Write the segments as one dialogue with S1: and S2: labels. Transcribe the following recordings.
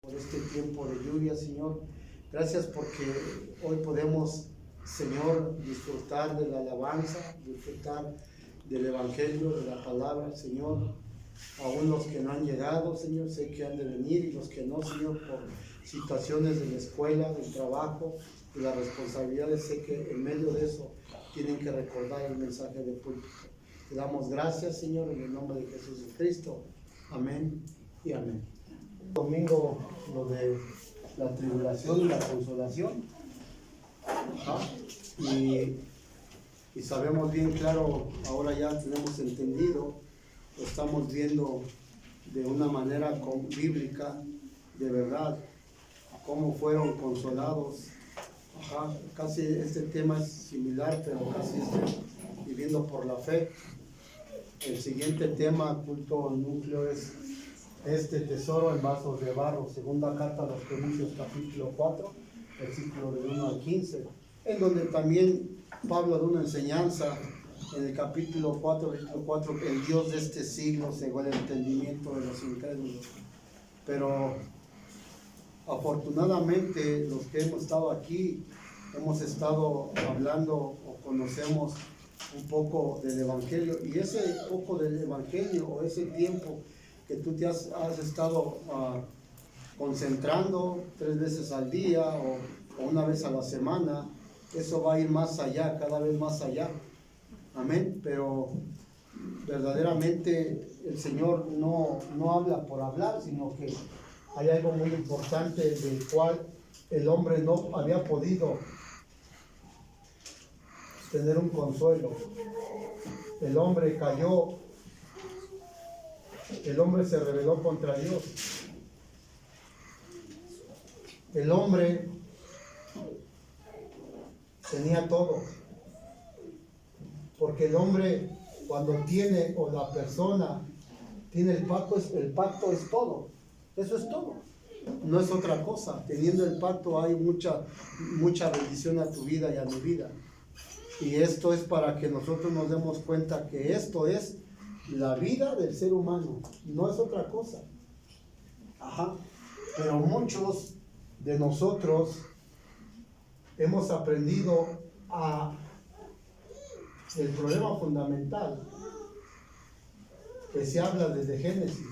S1: Por este tiempo de lluvia, Señor. Gracias porque hoy podemos, Señor, disfrutar de la alabanza, disfrutar del Evangelio, de la palabra, Señor. Aún los que no han llegado, Señor, sé que han de venir, y los que no, Señor, por situaciones de la escuela, del trabajo, de las responsabilidades, sé que en medio de eso tienen que recordar el mensaje del púlpito. Te damos gracias, Señor, en el nombre de Jesucristo. Amén y amén. Domingo, lo de la tribulación y la consolación. Y sabemos bien claro, ahora ya tenemos entendido, lo estamos viendo de una manera bíblica, de verdad, cómo fueron consolados. Casi este tema es similar, pero casi viviendo por la fe. El siguiente tema, culto núcleo, es este tesoro en vasos de barro, segunda carta a los Corintios capítulo 4, versículo del 1 al 15, en donde también Pablo da una enseñanza en el capítulo 4, versículo 4, que el Dios de este siglo cegó el entendimiento de los incrédulos. Pero afortunadamente los que hemos estado aquí, hemos estado hablando o conocemos un poco del Evangelio, y ese poco del Evangelio o ese tiempo que tú te has estado concentrando 3 veces al día o una vez a la semana, eso va a ir más allá, cada vez más allá. Amén. Pero verdaderamente el Señor no habla por hablar, sino que hay algo muy importante del cual el hombre no había podido tener un consuelo. El hombre cayó, el hombre se rebeló contra Dios. El hombre tenía todo, porque el hombre cuando tiene, o la persona tiene el pacto es todo, eso es todo, no es otra cosa. Teniendo el pacto hay mucha bendición a tu vida y a mi vida, y esto es para que nosotros nos demos cuenta que esto es la vida del ser humano, no es otra cosa. Pero muchos de nosotros hemos aprendido el problema fundamental que se habla desde Génesis.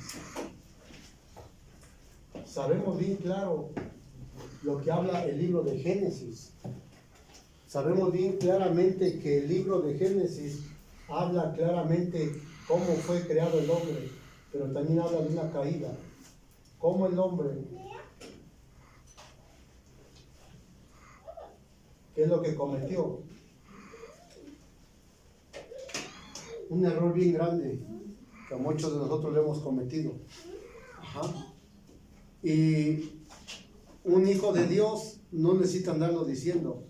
S1: Sabemos bien claro lo que habla el libro de Génesis. Sabemos bien claramente que el libro de Génesis habla claramente cómo fue creado el hombre, pero también habla de una caída. Cómo el hombre, ¿qué es lo que cometió? Un error bien grande que muchos de nosotros lo hemos cometido. Y un hijo de Dios no necesita andarlo diciendo.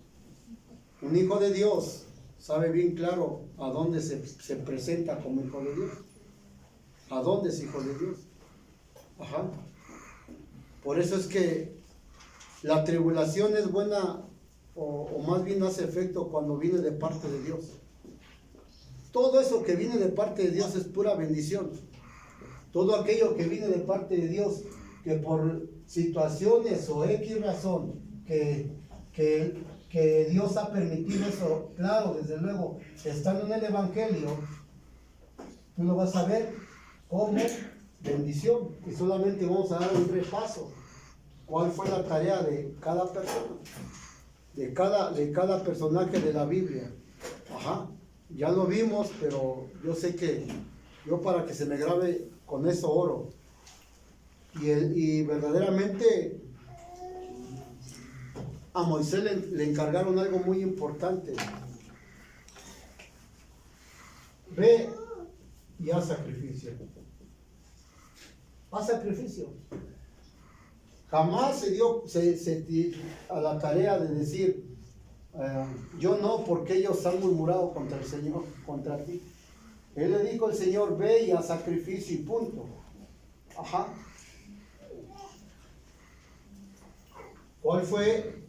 S1: Un hijo de Dios sabe bien claro a dónde se presenta como hijo de Dios. ¿A dónde es hijo de Dios? Por eso es que la tribulación es buena, o más bien hace efecto cuando viene de parte de Dios. Todo eso que viene de parte de Dios es pura bendición. Todo aquello que viene de parte de Dios, que por situaciones o X razón que Dios ha permitido eso, claro, desde luego, estando en el Evangelio, tú lo vas a ver como bendición. Y solamente vamos a dar un repaso. ¿Cuál fue la tarea de cada persona? De cada personaje de la Biblia. Ya lo vimos, pero yo sé que yo, para que se me grabe, con eso oro. Y verdaderamente a Moisés le encargaron algo muy importante. Ve y haz sacrificio. Haz sacrificio. Jamás se dio a la tarea de decir, yo no, porque ellos han murmurado contra el Señor, contra ti. Él le dijo al Señor, ve y haz sacrificio y punto. ¿Cuál fue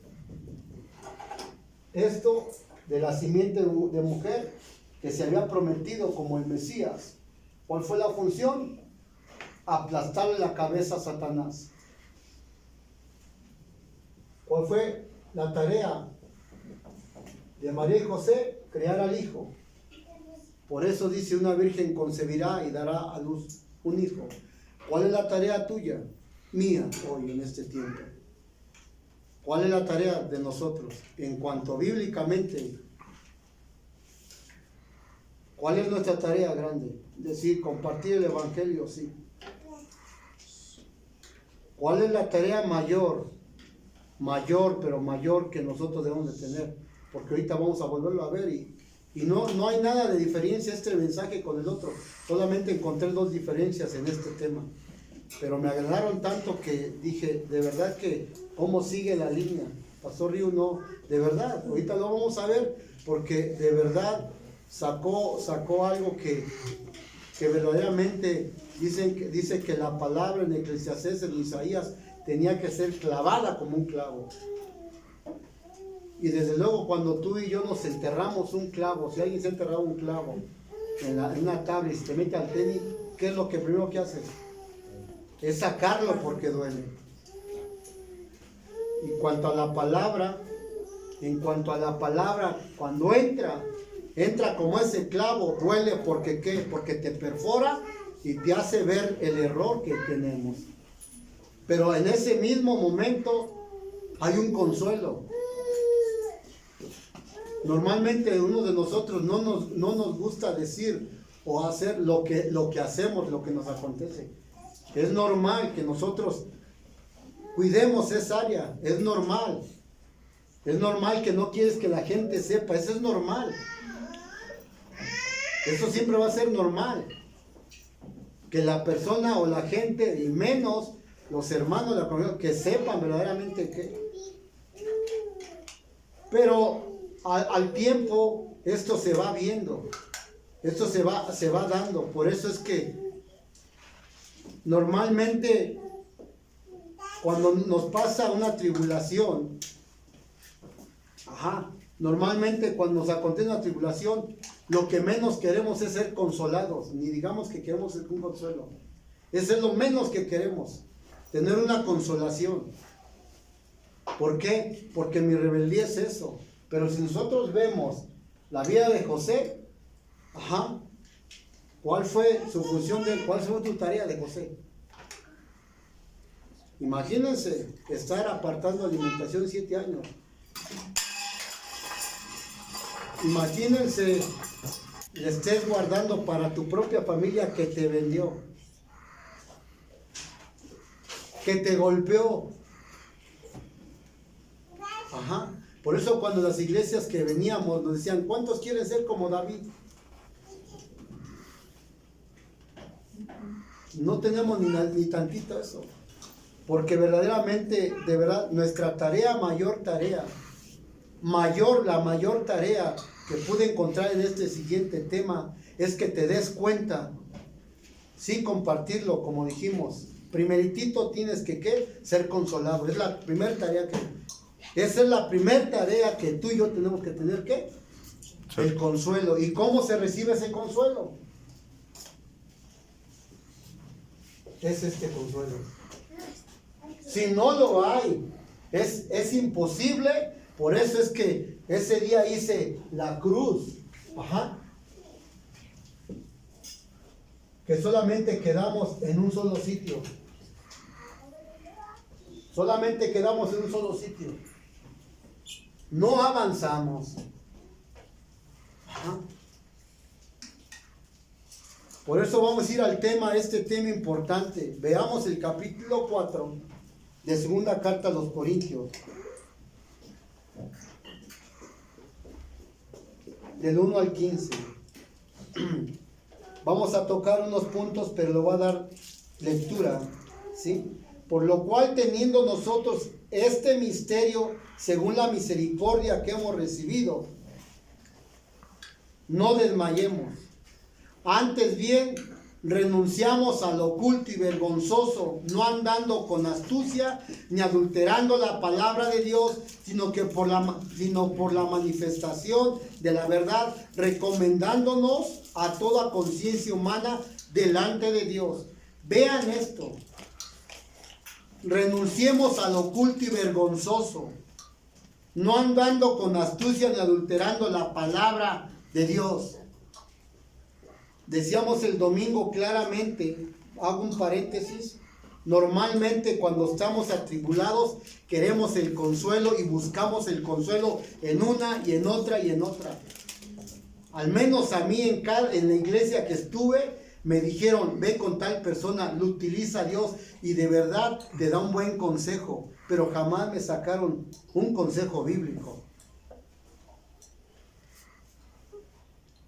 S1: esto de la simiente de mujer que se había prometido como el Mesías? ¿Cuál fue la función? Aplastarle la cabeza a Satanás. ¿Cuál fue la tarea de María y José? Crear al Hijo. Por eso dice, una virgen concebirá y dará a luz un hijo. ¿Cuál es la tarea tuya? Mía, hoy en este tiempo. ¿Cuál es la tarea de nosotros? En cuanto bíblicamente, ¿cuál es nuestra tarea grande? Decir, compartir el Evangelio, sí. ¿Cuál es la tarea mayor, pero mayor que nosotros debemos de tener? Porque ahorita vamos a volverlo a ver y no hay nada de diferencia este mensaje con el otro. Solamente encontré dos diferencias en este tema. Pero me agradaron tanto que dije, de verdad que, ¿cómo sigue la línea? Pastor Río, no, de verdad, ahorita lo vamos a ver, porque de verdad sacó algo que verdaderamente dice que la palabra en Eclesiastés, en Isaías, tenía que ser clavada como un clavo. Y desde luego cuando tú y yo nos enterramos un clavo, si alguien se ha enterrado un clavo en una tabla y se te mete al tenis, ¿qué es lo que primero que haces? Es sacarlo porque duele. Y en cuanto a la palabra, cuando entra como ese clavo, duele porque ¿qué? Porque te perfora y te hace ver el error que tenemos. Pero en ese mismo momento hay un consuelo. Normalmente uno de nosotros no nos gusta decir o hacer lo que hacemos, lo que nos acontece. Es normal que nosotros cuidemos esa área, es normal. Es normal que no quieres que la gente sepa, eso es normal. Eso siempre va a ser normal. Que la persona o la gente, y menos los hermanos de la congregación, que sepan verdaderamente que. Pero al tiempo esto se va viendo, esto se va dando. Por eso es que normalmente cuando nos pasa una tribulación, normalmente cuando nos acontece una tribulación, lo que menos queremos es ser consolados, ni digamos que queremos un consuelo. Eso es lo menos que queremos, tener una consolación. ¿Por qué? Porque mi rebeldía es eso. Pero si nosotros vemos la vida de José, ¿cuál fue su función cuál fue tu tarea de José? Imagínense estar apartando alimentación 7 años. Imagínense le estés guardando para tu propia familia que te vendió, que te golpeó. Por eso cuando las iglesias que veníamos nos decían, ¿cuántos quieren ser como David? No tenemos ni tantito eso. Porque verdaderamente, de verdad, nuestra tarea, la mayor tarea que pude encontrar en este siguiente tema es que te des cuenta, sí, compartirlo, como dijimos. Primeritito tienes que ¿qué? Ser consolado. Es la primera tarea esa es la primera tarea que tú y yo tenemos que tener, ¿qué? Sí. El consuelo. ¿Y cómo se recibe ese consuelo? Es este consuelo. Si no lo hay, es imposible. Por eso es que ese día hice la cruz. Que solamente quedamos en un solo sitio. Solamente quedamos en un solo sitio. No avanzamos. Por eso vamos a ir al tema, este tema importante. Veamos el capítulo 4 de segunda carta a los Corintios. Del 1 al 15. Vamos a tocar unos puntos, pero lo voy a dar lectura, ¿sí? Por lo cual, teniendo nosotros este misterio, según la misericordia que hemos recibido, no desmayemos. Antes bien, renunciamos al oculto y vergonzoso, no andando con astucia, ni adulterando la palabra de Dios, sino por la manifestación de la verdad, recomendándonos a toda conciencia humana delante de Dios. Vean esto. Renunciemos al oculto y vergonzoso. no andando con astucia ni adulterando la palabra de Dios. Decíamos el domingo claramente, hago un paréntesis, normalmente cuando estamos atribulados queremos el consuelo y buscamos el consuelo en una y en otra y en otra. Al menos a mí en la iglesia que estuve me dijeron, ve con tal persona, lo utiliza Dios y de verdad te da un buen consejo, pero jamás me sacaron un consejo bíblico.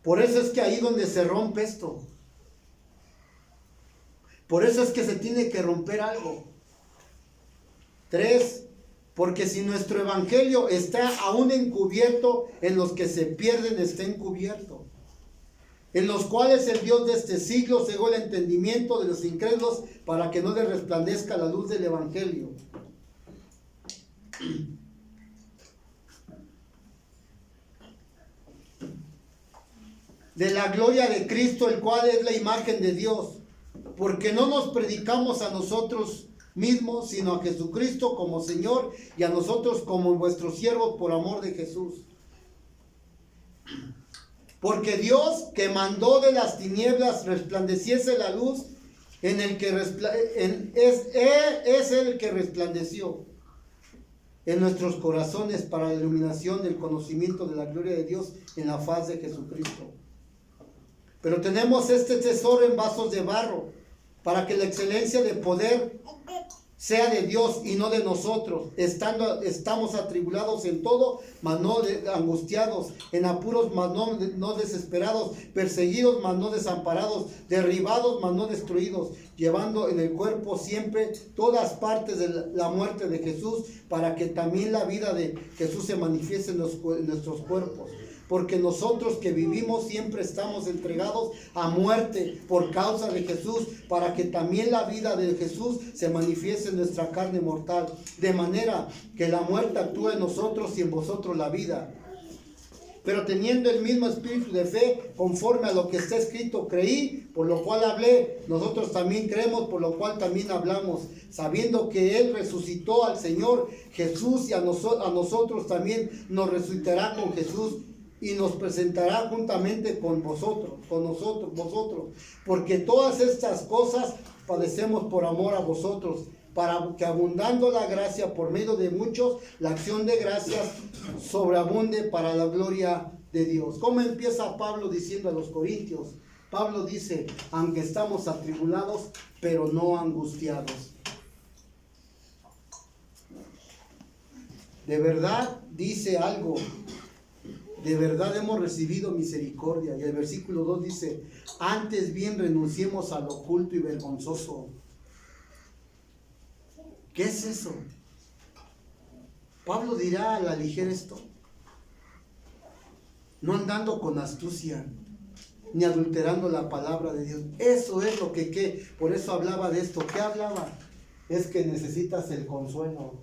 S1: Por eso es que ahí donde se rompe esto. Por eso es que se tiene que romper algo. 3, porque si nuestro evangelio está aún encubierto, en los que se pierden está encubierto, en los cuales el Dios de este siglo cegó el entendimiento de los incrédulos para que no les resplandezca la luz del evangelio. De la gloria de Cristo, el cual es la imagen de Dios, porque no nos predicamos a nosotros mismos, sino a Jesucristo como Señor y a nosotros como vuestros siervos por amor de Jesús. Porque Dios, que mandó de las tinieblas resplandeciese la luz, en el que es el que resplandeció en nuestros corazones para la iluminación del conocimiento de la gloria de Dios en la faz de Jesucristo. Pero tenemos este tesoro en vasos de barro, para que la excelencia de poder sea de Dios y no de nosotros. Estamos atribulados en todo, mas no angustiados, en apuros, mas no desesperados, perseguidos, mas no desamparados, derribados, mas no destruidos, llevando en el cuerpo siempre todas partes de la muerte de Jesús, para que también la vida de Jesús se manifieste en nuestros cuerpos. Porque nosotros que vivimos siempre estamos entregados a muerte por causa de Jesús, para que también la vida de Jesús se manifieste en nuestra carne mortal, de manera que la muerte actúe en nosotros y en vosotros la vida. Pero teniendo el mismo espíritu de fe, conforme a lo que está escrito, creí, por lo cual hablé. Nosotros también creemos, por lo cual también hablamos, sabiendo que Él resucitó al Señor Jesús, y a nosotros también nos resucitará con Jesús y nos presentará juntamente con vosotros, porque todas estas cosas padecemos por amor a vosotros, para que abundando la gracia por medio de muchos, la acción de gracias sobreabunde para la gloria de Dios. ¿Cómo empieza Pablo diciendo a los corintios? Pablo dice, aunque estamos atribulados, pero no angustiados. De verdad dice algo. De verdad hemos recibido misericordia. Y el versículo 2 dice, antes bien renunciemos al oculto y vergonzoso. ¿Qué es eso? Pablo dirá a la ligera esto. No andando con astucia, ni adulterando la palabra de Dios. Eso es lo que por eso hablaba de esto. ¿Qué hablaba? Es que necesitas el consuelo.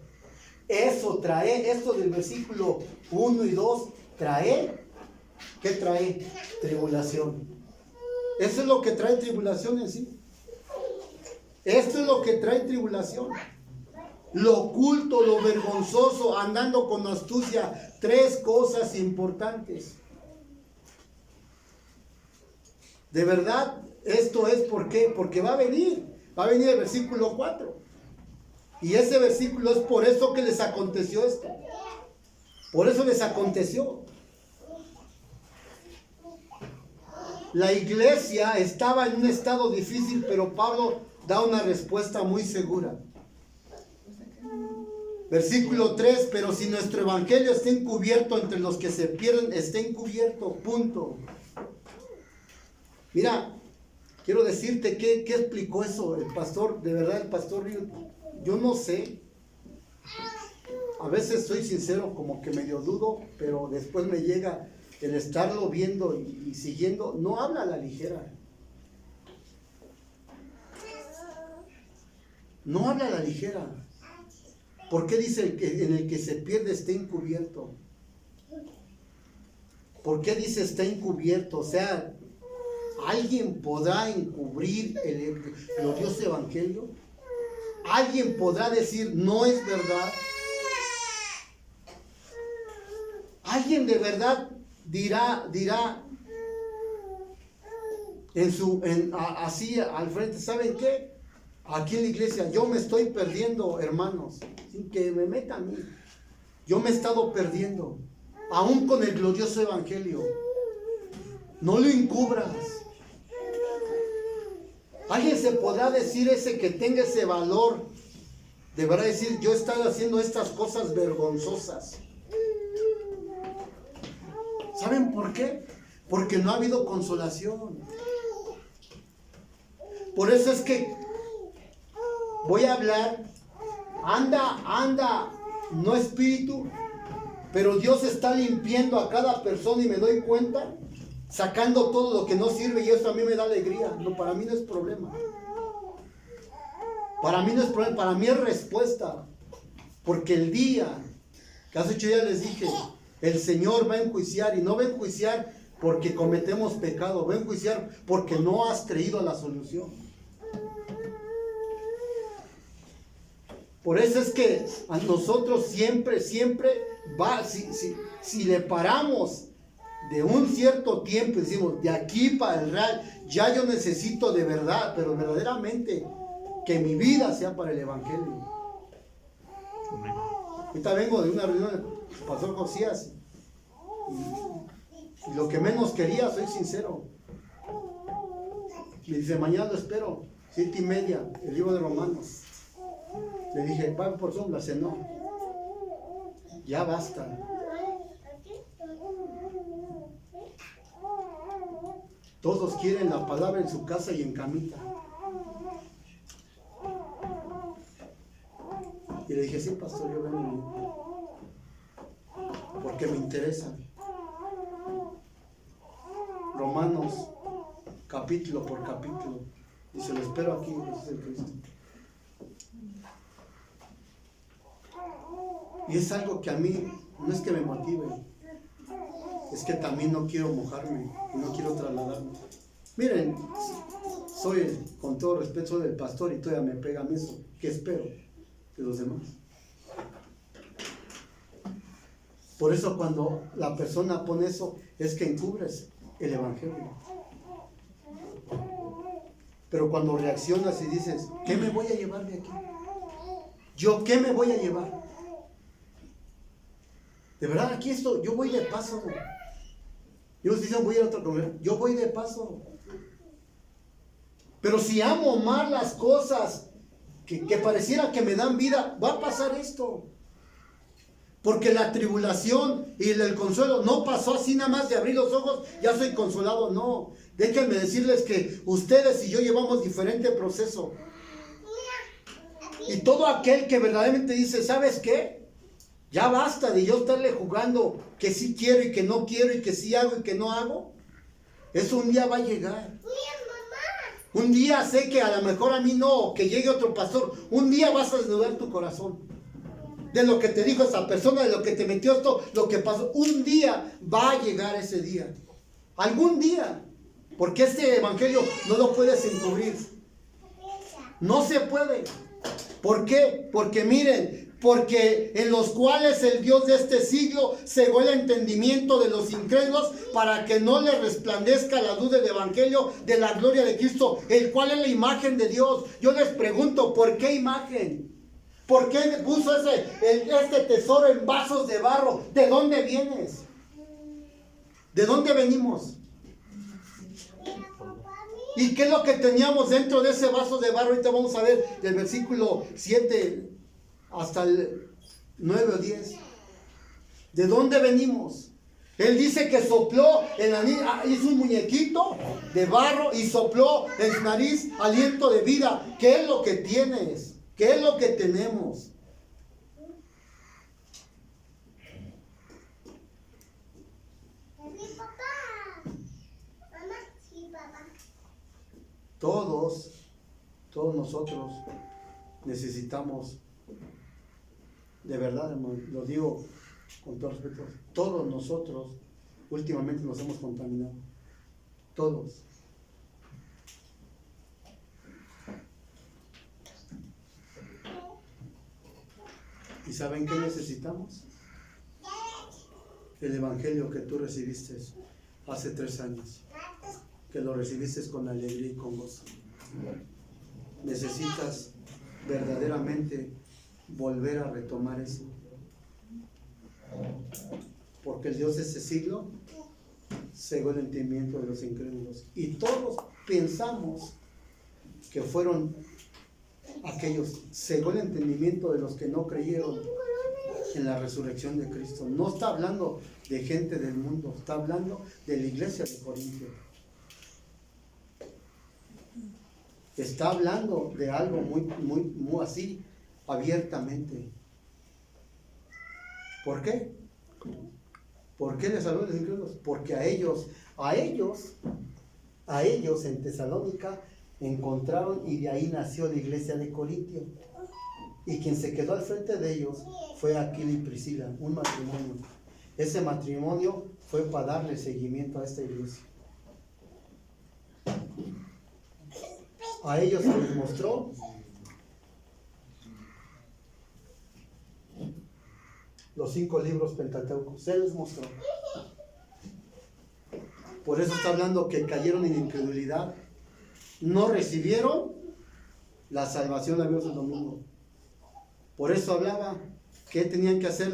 S1: Eso trae, esto del versículo 1 y 2, trae, ¿qué trae? Tribulación. Eso es lo que trae tribulación en sí. Esto es lo que trae tribulación. Lo oculto, lo vergonzoso, andando con astucia. 3 cosas importantes. De verdad, esto es ¿por qué? Porque va a venir el versículo 4. Y ese versículo es por eso que les aconteció esto. Por eso les aconteció. La iglesia estaba en un estado difícil, pero Pablo da una respuesta muy segura. Versículo 3, pero si nuestro evangelio está encubierto entre los que se pierden, está encubierto, punto. Mira, quiero decirte ¿qué explicó eso el pastor? De verdad, el pastor Río, yo no sé. A veces soy sincero, como que medio dudo, pero después me llega el estarlo viendo y siguiendo. No habla a la ligera. No habla a la ligera. ¿Por qué dice en el que se pierde está encubierto? ¿Por qué dice está encubierto? O sea, ¿alguien podrá encubrir el glorioso evangelio? ¿Alguien podrá decir no es verdad? Alguien de verdad dirá así al frente, ¿saben qué? Aquí en la iglesia yo me estoy perdiendo, hermanos, sin que me meta a mí. Yo me he estado perdiendo, aún con el glorioso evangelio. No lo encubras. Alguien se podrá decir ese que tenga ese valor, deberá decir, yo he estado haciendo estas cosas vergonzosas. ¿Saben por qué? Porque no ha habido consolación. Por eso es que voy a hablar, anda, no espíritu, pero Dios está limpiando a cada persona y me doy cuenta, sacando todo lo que no sirve, y eso a mí me da alegría. No, para mí no es problema. Para mí no es problema, para mí es respuesta. Porque el día, que hace 8 días les dije, el Señor va a enjuiciar, y no va a enjuiciar porque cometemos pecado, va a enjuiciar porque no has creído la solución. Por eso es que a nosotros siempre va, si le paramos de un cierto tiempo y decimos, de aquí para el real, ya yo necesito de verdad, pero verdaderamente, que mi vida sea para el evangelio. Ahorita vengo de una reunión del pastor Josías, y lo que menos quería, soy sincero, me dice, mañana lo espero, 7:30, el libro de Romanos. Le dije, pago por Zoom, la cenó. Ya basta. Todos quieren la palabra en su casa y en camita. Y le dije, sí, pastor, yo vengo porque me interesa. Romanos, capítulo por capítulo. Dice, lo espero aquí, dice el Cristo. Y es algo que a mí no es que me motive, es que también no quiero mojarme, no quiero trasladarme. Miren, soy, con todo respeto, soy del pastor y todavía me pegan eso. ¿Qué espero de los demás? Por eso cuando la persona pone eso, es que encubres el evangelio. Pero cuando reaccionas y dices, ¿qué me voy a llevar de aquí? ¿Yo qué me voy a llevar? De verdad, aquí esto, yo voy de paso. Yo dicen, voy a ir a otra comer. Yo voy de paso. Pero si amo más las cosas que pareciera que me dan vida, va a pasar esto. Porque la tribulación y el consuelo no pasó así nada más de abrir los ojos, ya soy consolado, no. Déjenme decirles que ustedes y yo llevamos diferente proceso. Y todo aquel que verdaderamente dice, ¿sabes qué? Ya basta de yo estarle jugando que sí quiero y que no quiero y que sí hago y que no hago. Eso un día va a llegar. Un día sé que a lo mejor a mí no, que llegue otro pastor. Un día vas a desnudar tu corazón. De lo que te dijo esa persona, de lo que te metió esto, lo que pasó. Un día va a llegar ese día. Algún día. Porque este evangelio no lo puedes encubrir. No se puede. ¿Por qué? Porque miren, porque en los cuales el Dios de este siglo cegó el entendimiento de los incrédulos para que no les resplandezca la luz del evangelio de la gloria de Cristo, el cual es la imagen de Dios. Yo les pregunto, ¿por qué imagen? ¿Por qué puso este tesoro en vasos de barro? ¿De dónde vienes? ¿De dónde venimos? ¿Y qué es lo que teníamos dentro de ese vaso de barro? Ahorita vamos a ver del versículo 7 hasta el 9 o 10. ¿De dónde venimos? Él dice que sopló en la nariz, hizo un muñequito de barro y sopló en su nariz aliento de vida. ¿Qué es lo que tienes? ¿Qué es lo que tenemos? Todos nosotros necesitamos, de verdad, hermano, lo digo con todo respeto, todos nosotros últimamente nos hemos contaminado. Todos. ¿Y saben qué necesitamos? el evangelio que tú recibiste hace 3 años, que lo recibiste con alegría y con gozo. Necesitas verdaderamente volver a retomar eso, porque el Dios de ese siglo cegó el entendimiento de los incrédulos, y todos pensamos que fueron aquellos, cegó el entendimiento de los que no creyeron en la resurrección de Cristo. No está hablando de gente del mundo, está hablando de la iglesia de Corintio. Está hablando de algo muy así, abiertamente. ¿Por qué? ¿Por qué les habló de los incrédulos? Porque a ellos en Tesalónica encontraron, y de ahí nació la iglesia de Corintio. Y quien se quedó al frente de ellos fue Aquila y Priscila, un matrimonio. Ese matrimonio fue para darle seguimiento a esta iglesia. A ellos se les mostró los 5 libros pentateucos, se les mostró. Por eso está hablando que cayeron en incredulidad, no recibieron la salvación de Dios el domingo. Por eso hablaba que tenían que hacer,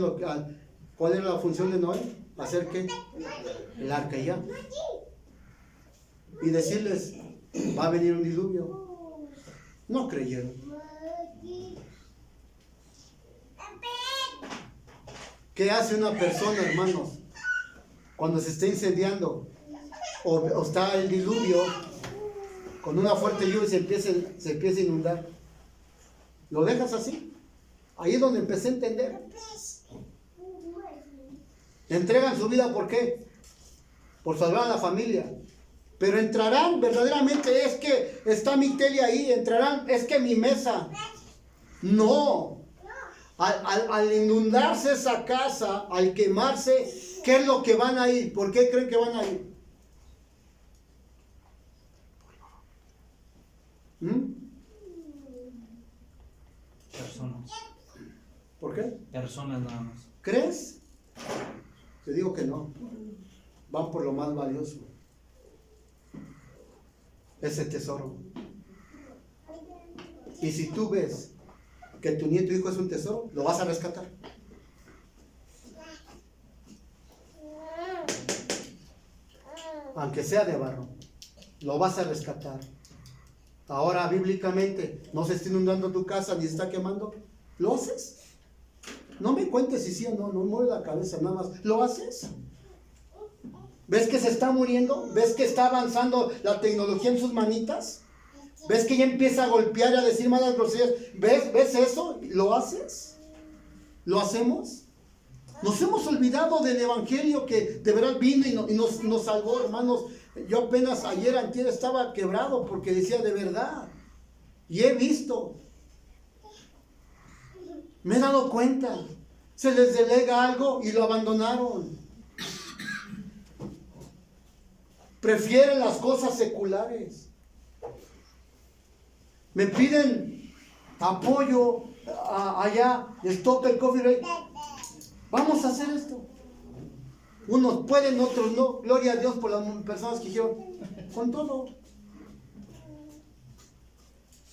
S1: ¿cuál era la función de Noé? ¿Hacer qué? El arca y ya. Y decirles, va a venir un diluvio. No creyeron. ¿Qué hace una persona, hermanos, cuando se está incendiando o está el diluvio con una fuerte lluvia y se empieza a inundar? ¿Lo dejas así? Ahí es donde empecé a entender. Entregan su vida, ¿por qué? Por salvar a la familia. Pero entrarán verdaderamente, es que está mi tele ahí, entrarán, es que mi mesa. No. Al inundarse esa casa, al quemarse, ¿qué es lo que van a ir? ¿Por qué creen que van a ir?
S2: Personas.
S1: ¿Por qué?
S2: Personas nada más.
S1: ¿Crees? Te digo que no. Van por lo más valioso. Ese tesoro. Y si tú ves que tu nieto hijo es un tesoro, lo vas a rescatar. Aunque sea de barro, lo vas a rescatar. Ahora, bíblicamente, no se está inundando tu casa ni se está quemando. ¿Lo haces? No me cuentes si sí o no, no mueve la cabeza nada más. ¿Lo haces? ¿Ves que se está muriendo? ¿Ves que está avanzando la tecnología en sus manitas? ¿Ves que ya empieza a golpear y a decir malas groserías? ¿Ves eso? ¿Lo haces? ¿Lo hacemos? Nos hemos olvidado del evangelio que de verdad vino y nos salvó, hermanos. Yo apenas antier estaba quebrado porque decía de verdad. Y he visto. Me he dado cuenta. Se les delega algo y lo abandonaron. Prefieren las cosas seculares. Me piden apoyo allá, Stop el Coffee Break. Vamos a hacer esto. Unos pueden, otros no. Gloria a Dios por las personas que dijeron, con todo.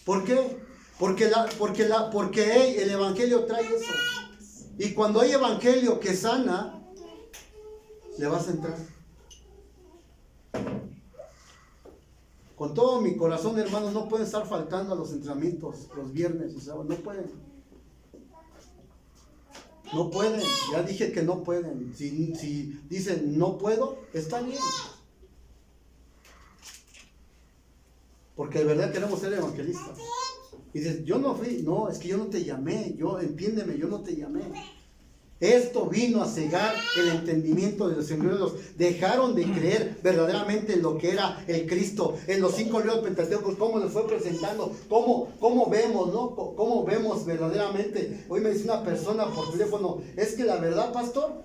S1: ¿Por qué? Porque el evangelio trae eso. Y cuando hay evangelio que sana, le vas a entrar. Con todo mi corazón, hermanos, no pueden estar faltando a los entrenamientos los viernes y sábados. No pueden. No pueden. Ya dije que no pueden. Si dicen no puedo, está bien. Porque de verdad queremos ser evangelistas. Y dices, yo no fui. No, es que yo no te llamé. Entiéndeme, yo no te llamé. Esto vino a cegar el entendimiento de los incrédulos. Dejaron de creer verdaderamente en lo que era el Cristo, en los 5 libros pentateucos, cómo les fue presentando, cómo vemos, ¿no? Cómo vemos verdaderamente. Hoy me dice una persona por teléfono, es que la verdad, pastor,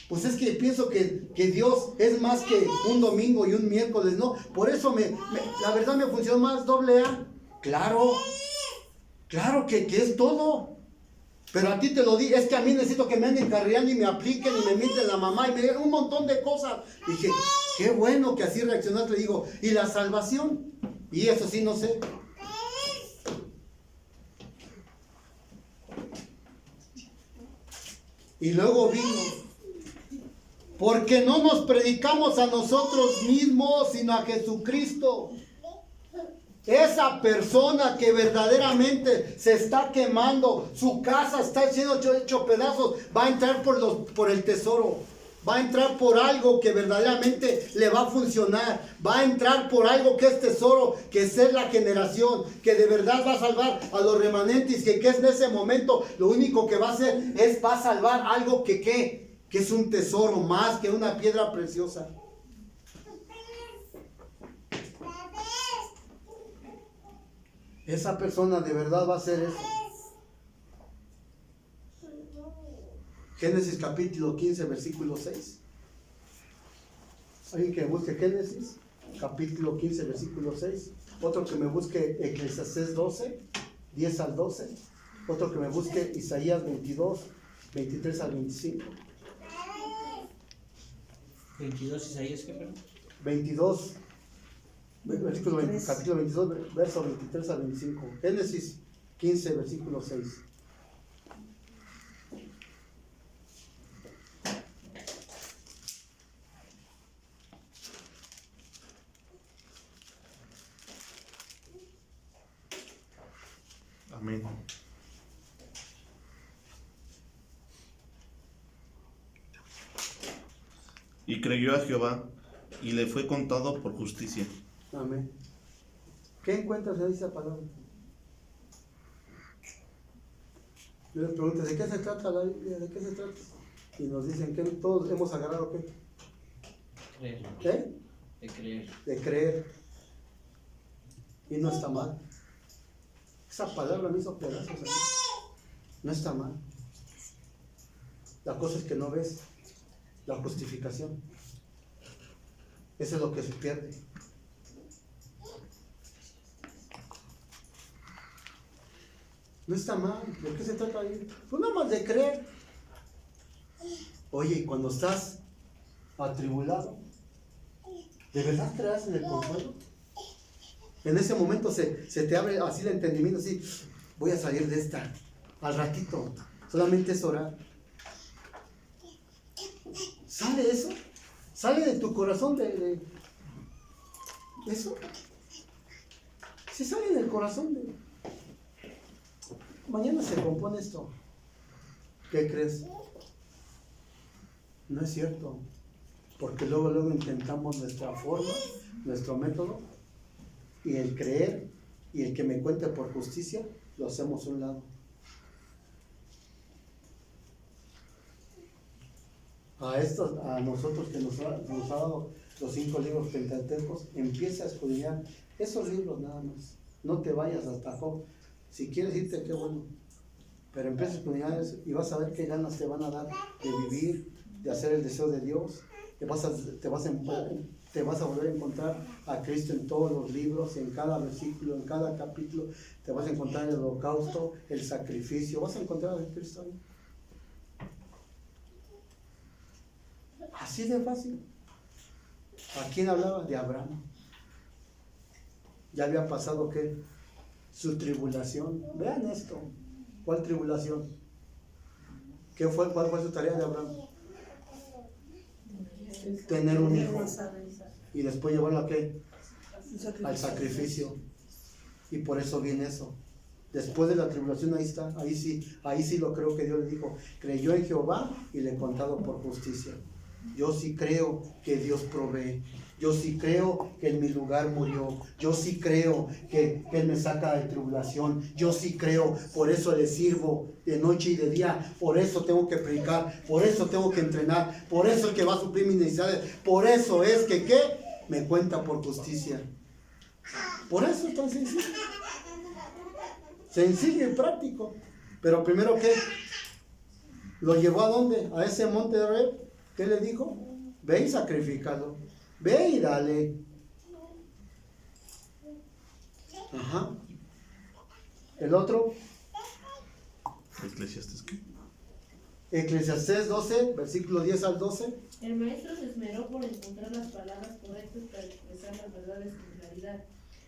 S1: pues es que pienso que Dios es más que un domingo y un miércoles, ¿no? Por eso la verdad me funcionó más AA. Claro que es todo. Pero a ti te lo di, es que a mí necesito que me anden carreando y me apliquen y me mienten la mamá y me digan un montón de cosas. Dije, qué bueno que así reaccionaste. Le digo, ¿y la salvación? Y eso sí no sé. Y luego vino, porque no nos predicamos a nosotros mismos, sino a Jesucristo. Esa persona que verdaderamente se está quemando, su casa está siendo hecho pedazos, va a entrar por el tesoro, va a entrar por algo que verdaderamente le va a funcionar, va a entrar por algo que es tesoro, que es la generación, que de verdad va a salvar a los remanentes, que es en ese momento lo único que va a hacer va a salvar algo que es un tesoro más que una piedra preciosa. Esa persona de verdad va a hacer eso. Génesis capítulo 15, versículo 6. Alguien que busque Génesis capítulo 15, versículo 6. Otro que me busque Eclesiastés 12, 10 al 12. Otro que me busque Isaías 22, 23 al 25.
S2: 22 Isaías, ¿qué perdón?
S1: 22, capítulo 22, verso 23 al 25. Génesis 15, versículo 6.
S3: Amén. Y creyó a Jehová, y le fue contado por justicia.
S1: Amén. ¿Qué encuentras en esa palabra? Yo les pregunto, ¿de qué se trata la Biblia? ¿De qué se trata? Y nos dicen que todos hemos agarrado ¿qué?
S2: Creer.
S1: ¿Qué?
S2: De creer.
S1: De creer. Y no está mal. Esa palabra me hizo pedazos a mí. No está mal. La cosa es que no ves la justificación. Eso es lo que se pierde. No está mal. ¿De qué se trata ahí? Pues nada más de creer. Oye, y cuando estás atribulado, ¿de verdad creas en el consuelo? En ese momento se te abre así el entendimiento, así, voy a salir de esta al ratito. Solamente es orar. ¿Sale eso? ¿Sale de tu corazón de eso? Si sale del corazón de... Mañana se compone esto. ¿Qué crees? No es cierto. Porque luego intentamos nuestra forma, nuestro método, y el creer y el que me cuente por justicia, lo hacemos a un lado. A nosotros que nos ha dado los 5 libros pentateucos, empieza a escudriñar esos libros nada más. No te vayas hasta Job. Si quieres irte, qué bueno. Pero empieza a escudriñar eso y vas a ver qué ganas te van a dar de vivir, de hacer el deseo de Dios. Te vas a volver a encontrar a Cristo en todos los libros, en cada versículo, en cada capítulo. Te vas a encontrar el holocausto, el sacrificio. Vas a encontrar a Cristo ahí. Así de fácil. ¿A quién hablaba? De Abraham. Ya había pasado ¿qué? Su tribulación. Vean esto. ¿Cuál tribulación? ¿Cuál fue su tarea de Abraham? Tener un hijo. Y después llevarlo ¿a qué? Al sacrificio. Y por eso viene eso. Después de la tribulación, ahí está, ahí sí lo creo que Dios le dijo, creyó en Jehová y le he contado por justicia. Yo sí creo que Dios provee. Yo sí creo que en mi lugar murió. Yo sí creo que Él me saca de tribulación. Yo sí creo, por eso le sirvo de noche y de día. Por eso tengo que predicar. Por eso tengo que entrenar. Por eso el que va a suplir mis necesidades. Por eso es que ¿qué? Me cuenta por justicia. Por eso es tan sencillo. Sencillo y práctico. Pero primero ¿qué? ¿Lo llevó a dónde? A ese monte de Horeb. ¿Qué le dijo? Ve y sacrifícalo. Ve y dale. Ajá. El otro.
S3: Eclesiastés, ¿qué?
S1: Eclesiastés 12, versículo 10 al 12.
S4: El maestro se esmeró por encontrar las palabras correctas para expresar las verdades con claridad.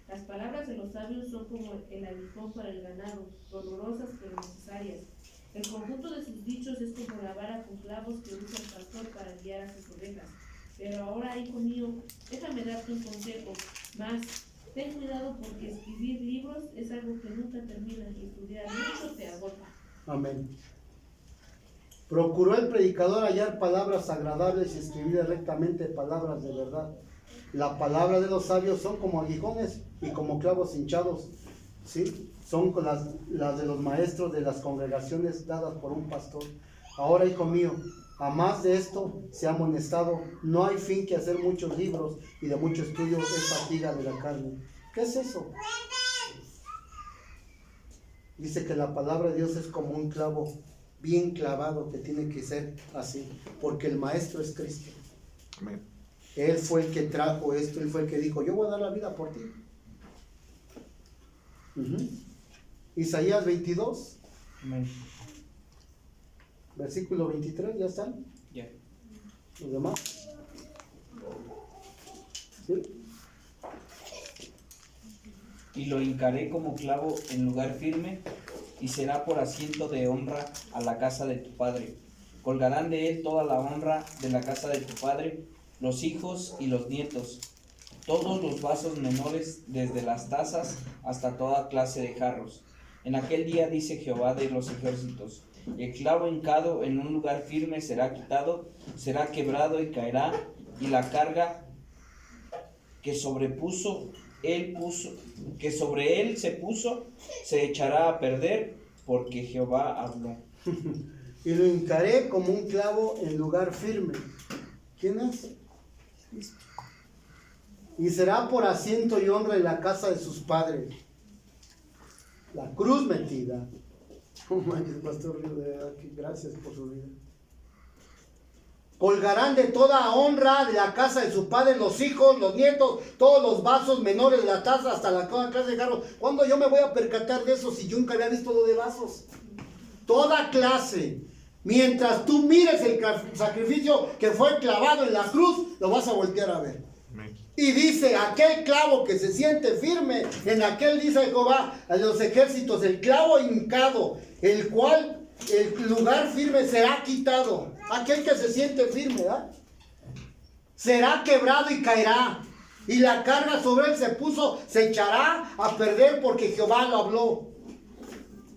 S4: Las palabras de los sabios son como el aguijón para el ganado, dolorosas pero necesarias. El conjunto de sus dichos es como la vara con clavos que usa el pastor para guiar a sus ovejas. Pero ahora, hijo mío, déjame darte un consejo más. Ten cuidado porque escribir libros es algo que nunca termina y estudiar mucho te agota.
S1: Amén. Procuró el predicador hallar palabras agradables y escribir rectamente palabras de verdad. La palabra de los sabios son como aguijones y como clavos hinchados, ¿sí? Son las de los maestros de las congregaciones dadas por un pastor. Ahora, hijo mío, a más de esto se ha amonestado. No hay fin que hacer muchos libros y de mucho estudio es fatiga de la carne. ¿Qué es eso? Dice que la palabra de Dios es como un clavo bien clavado que tiene que ser así, porque el maestro es Cristo.
S3: Amén.
S1: Él fue el que trajo esto, él fue el que dijo, yo voy a dar la vida por ti. Isaías 22,
S2: Amén.
S1: versículo 23, ¿ya están?
S2: Ya.
S1: ¿Los demás? ¿Sí?
S5: Y lo hincaré como clavo en lugar firme, y será por asiento de honra a la casa de tu padre. Colgarán de él toda la honra de la casa de tu padre, los hijos y los nietos, todos los vasos menores, desde las tazas hasta toda clase de jarros. En aquel día, dice Jehová de los ejércitos, el clavo hincado en un lugar firme será quitado, será quebrado y caerá, y la carga que sobre él se puso, se echará a perder, porque Jehová habló.
S1: Y lo hincaré como un clavo en lugar firme. ¿Quién es? Y será por asiento y honra en la casa de sus padres. La cruz metida. Oh manches, pastor Río, de verdad, gracias por su vida. Colgarán de toda honra de la casa de su padre los hijos, los nietos, todos los vasos menores de la taza hasta la clase de jarros. ¿Cuándo yo me voy a percatar de eso si yo nunca había visto lo de vasos? Toda clase. Mientras tú mires el sacrificio que fue clavado en la cruz, lo vas a voltear a ver.
S3: Amén.
S1: Y dice, aquel clavo que se siente firme, en aquel dice Jehová a los ejércitos, el clavo hincado, el cual el lugar firme será quitado. Aquel que se siente firme, ¿verdad? Será quebrado y caerá. Y la carga sobre él se puso, se echará a perder porque Jehová lo habló.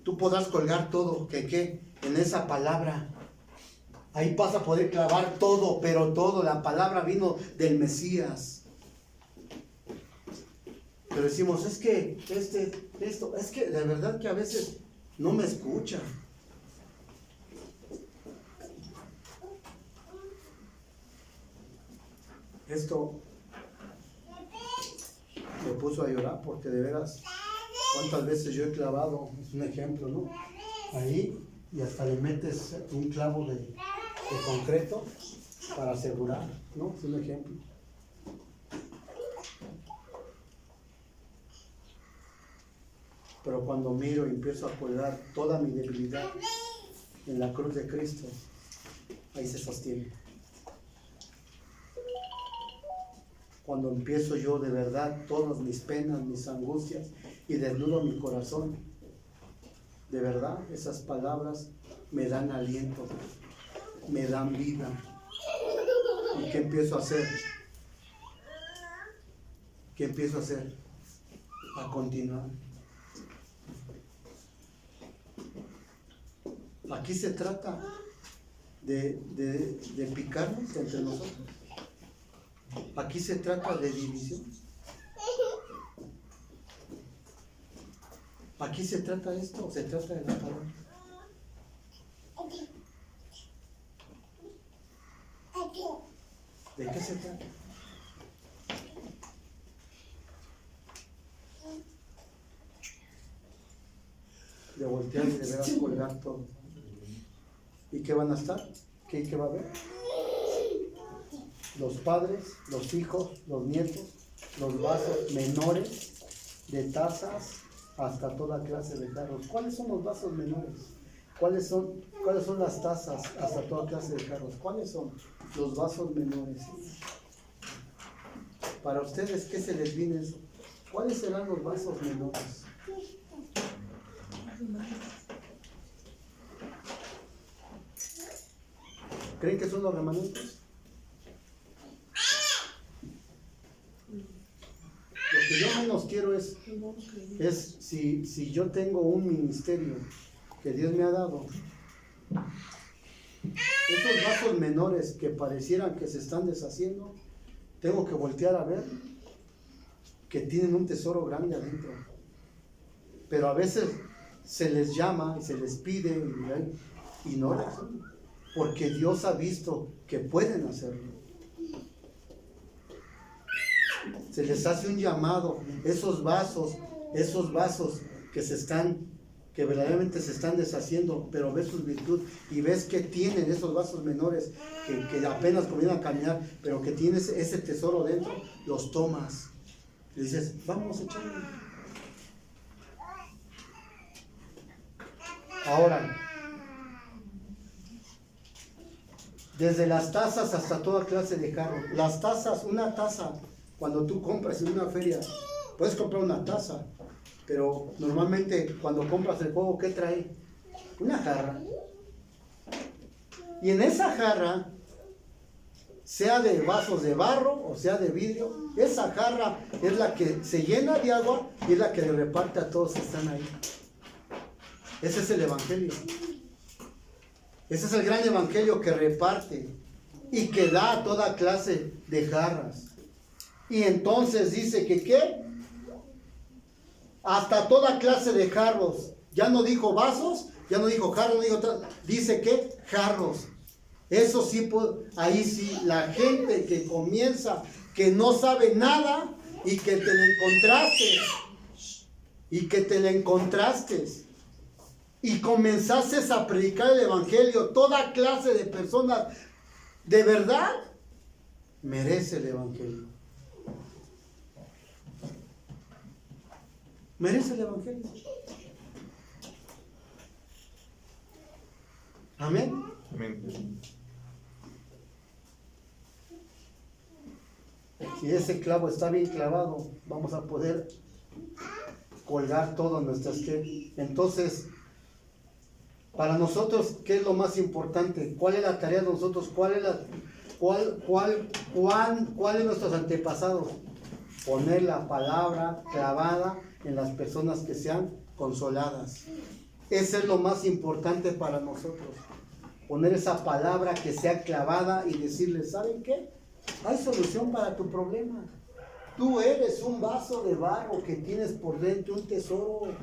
S1: Tú podrás colgar todo, ¿qué? En esa palabra. Ahí vas a poder clavar todo, pero todo. La palabra vino del Mesías. Pero decimos, es que esto, es que de verdad que a veces no me escucha. Esto me puso a llorar porque de veras, cuántas veces yo he clavado, es un ejemplo, ¿no? Ahí, y hasta le metes un clavo de concreto para asegurar, ¿no? Es un ejemplo. Pero cuando miro y empiezo a colgar toda mi debilidad en la cruz de Cristo, ahí se sostiene. Cuando empiezo yo de verdad todas mis penas, mis angustias y desnudo mi corazón, de verdad esas palabras me dan aliento, me dan vida. ¿Y qué empiezo a hacer? ¿Qué empiezo a hacer? A continuar. Aquí se trata de picarnos entre nosotros. Aquí se trata de división. Aquí se trata de esto, se trata de la palabra. ¿De qué se trata? De voltear y de veras colgar todo. ¿Y qué van a estar? ¿Qué va a haber? Los padres, los hijos, los nietos, los vasos menores, de tazas hasta toda clase de jarros. ¿Cuáles son los vasos menores? ¿Cuáles son las tazas hasta toda clase de carros? ¿Cuáles son los vasos menores? Para ustedes, ¿qué se les viene eso? ¿Cuáles serán los vasos menores? ¿Creen que son los remanentes? Lo que yo menos quiero es si yo tengo un ministerio que Dios me ha dado, esos vasos menores que parecieran que se están deshaciendo, tengo que voltear a ver que tienen un tesoro grande adentro. Pero a veces se les llama y se les pide y no lo hacen, porque Dios ha visto que pueden hacerlo. Se les hace un llamado, esos vasos que verdaderamente se están deshaciendo, pero ves su virtud y ves que tienen esos vasos menores que apenas comienzan a caminar, pero que tienes ese tesoro dentro, los tomas y dices, vamos a echarlo. Ahora, desde las tazas hasta toda clase de carros. Las tazas, una taza, cuando tú compras en una feria, puedes comprar una taza, pero normalmente cuando compras el juego, ¿qué trae? Una jarra. Y en esa jarra, sea de vasos de barro o sea de vidrio, esa jarra es la que se llena de agua y es la que le reparte a todos que están ahí. Ese es el evangelio. Ese es el gran evangelio que reparte y que da a toda clase de jarras. Y entonces dice que ¿qué? Hasta toda clase de jarros. Ya no dijo vasos, ya no dijo jarros, no dijo dice que jarros. Eso sí, ahí sí, la gente que comienza, que no sabe nada y que te la encontraste y comenzaste a predicar el evangelio, toda clase de personas de verdad merece el evangelio. Merece el evangelio. Amén.
S3: Amén.
S1: Si ese clavo está bien clavado, vamos a poder colgar todo en nuestras que. Entonces, para nosotros, ¿qué es lo más importante? ¿Cuál es la tarea de nosotros? ¿Cuál es nuestros antepasados? Poner la palabra clavada en las personas que sean consoladas. Eso es lo más importante para nosotros. Poner esa palabra que sea clavada y decirles, ¿saben qué? Hay solución para tu problema. Tú eres un vaso de barro que tienes por dentro un tesoro.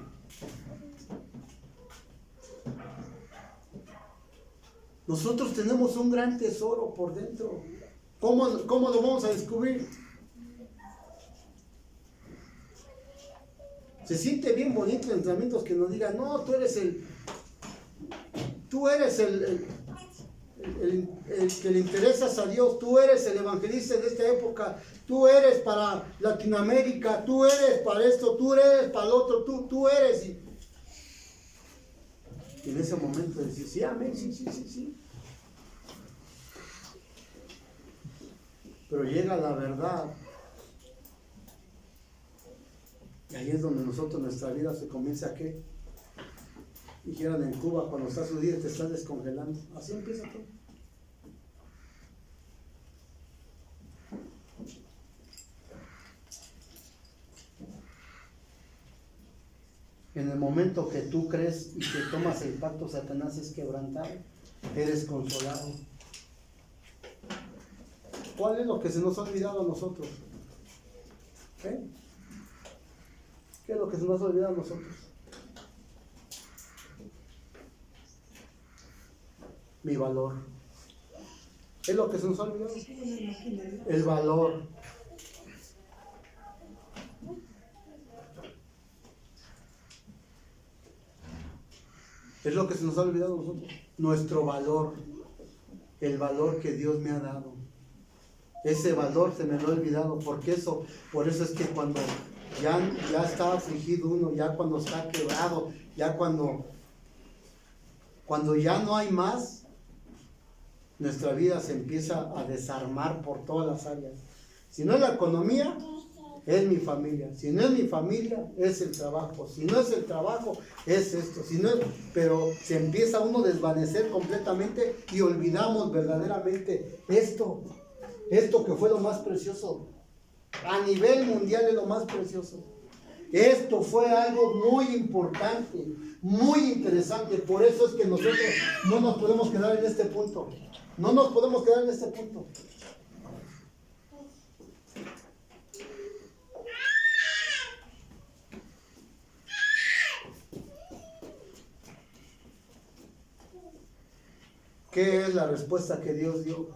S1: Nosotros tenemos un gran tesoro por dentro. ¿Cómo lo vamos a descubrir? Se siente bien bonito en entrenamientos que nos digan, no, tú eres el que le interesas a Dios, tú eres el evangelista de esta época, tú eres para Latinoamérica, tú eres para esto, tú eres para el otro, tú eres. Y en ese momento decir, sí, amén, sí. Pero llega la verdad. Y ahí es donde nuestra vida se comienza a ¿qué? Dijeron en Cuba, cuando estás su día te estás descongelando. Así empieza todo. En el momento que tú crees y que tomas el pacto, Satanás es quebrantado, eres consolado. ¿Cuál es lo que se nos ha olvidado a nosotros? ¿Qué es lo que se nos ha olvidado a nosotros? Mi valor. ¿Es lo que se nos ha olvidado? El valor. Es lo que se nos ha olvidado a nosotros. Nuestro valor. El valor que Dios me ha dado. Ese valor se me lo ha olvidado. Por eso es que cuando ya está afligido uno, ya cuando está quebrado, ya cuando Cuando ya no hay más, nuestra vida se empieza a desarmar por todas las áreas. Si no es la economía, es mi familia. Si no es mi familia, es el trabajo. Si no es el trabajo, es esto. Si no es, pero se empieza uno a desvanecer completamente y olvidamos verdaderamente esto que fue lo más precioso. A nivel mundial es lo más precioso. Esto fue algo muy importante, muy interesante. Por eso es que nosotros no nos podemos quedar en este punto. No nos podemos quedar en este punto. ¿Qué es la respuesta que Dios dio?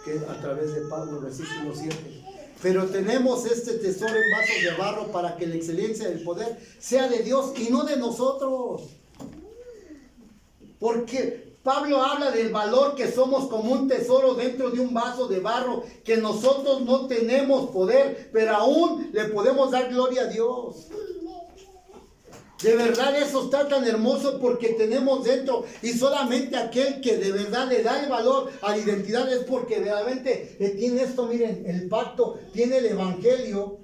S1: Que a través de Pablo, versículo 7. Pero tenemos este tesoro en vasos de barro para que la excelencia del poder sea de Dios y no de nosotros. Porque Pablo habla del valor que somos como un tesoro dentro de un vaso de barro, que nosotros no tenemos poder, pero aún le podemos dar gloria a Dios. De verdad eso está tan hermoso porque tenemos dentro, y solamente aquel que de verdad le da el valor a la identidad es porque realmente tiene esto. Miren, el pacto, tiene el evangelio.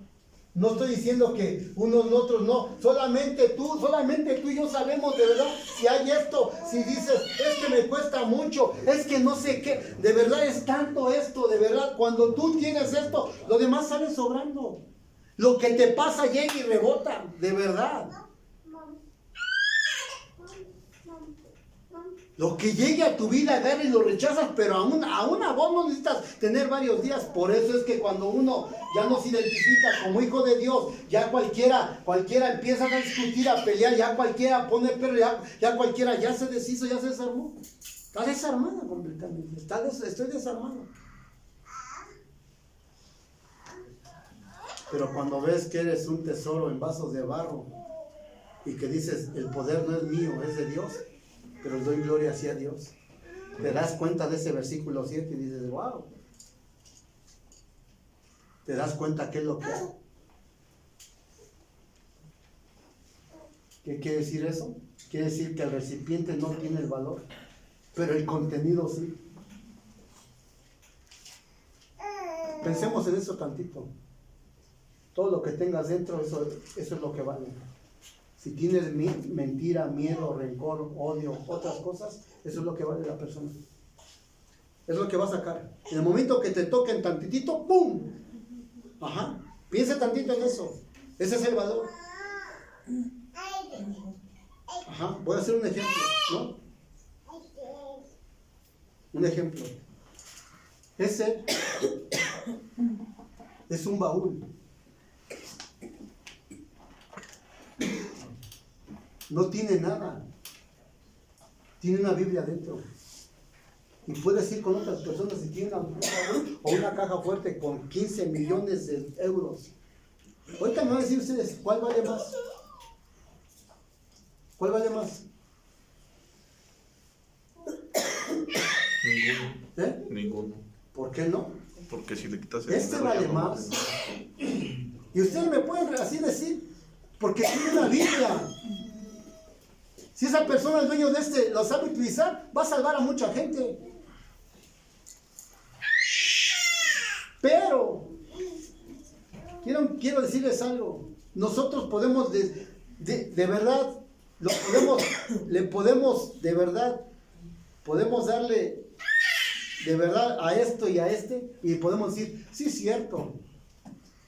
S1: No estoy diciendo que unos y otros no, solamente tú y yo sabemos de verdad si hay esto. Si dices, es que me cuesta mucho, es que no sé qué, de verdad es tanto esto, de verdad, cuando tú tienes esto, lo demás sale sobrando. Lo que te pasa llega y rebota, de verdad. Lo que llegue a tu vida, agarra y lo rechazas, pero aún a vos no necesitas tener varios días. Por eso es que cuando uno ya no se identifica como hijo de Dios, ya cualquiera empieza a discutir, a pelear, ya cualquiera pone perro, ya cualquiera ya se deshizo, ya se desarmó. Está desarmada completamente, estoy desarmado. Pero cuando ves que eres un tesoro en vasos de barro y que dices, el poder no es mío, es de Dios, pero doy gloria hacia Dios, te das cuenta de ese versículo 7 y dices, wow. Te das cuenta qué es lo que hay. ¿Qué quiere decir eso? Quiere decir que el recipiente no tiene el valor, pero el contenido sí. Pensemos en eso tantito. Todo lo que tengas dentro, eso es lo que vale. Si tienes mentira, miedo, rencor, odio, otras cosas, eso es lo que vale la persona. Es lo que va a sacar. En el momento que te toquen tantitito, ¡pum! Ajá. Piensa tantito en eso. Ese es el valor. Ajá. Voy a hacer un ejemplo, ¿no? Un ejemplo. Ese es un baúl. No tiene nada. Tiene una Biblia dentro. Y puedes ir con otras personas y tienen una caja fuerte con 15 millones de euros. Ahorita me van a decir ustedes, ¿cuál vale más? ¿Cuál vale más?
S3: Ninguno.
S1: ¿Eh?
S3: Ninguno.
S1: ¿Por qué no?
S3: Porque si le quitas el
S1: Este
S3: dinero,
S1: vale
S3: ya no
S1: más.
S3: vale.
S1: Y ustedes me pueden así decir, porque tiene una Biblia. Si esa persona, el dueño de este, lo sabe utilizar, va a salvar a mucha gente. Pero, quiero decirles algo. Nosotros podemos, de verdad, podemos darle, de verdad, a esto y a este, y podemos decir, sí, cierto.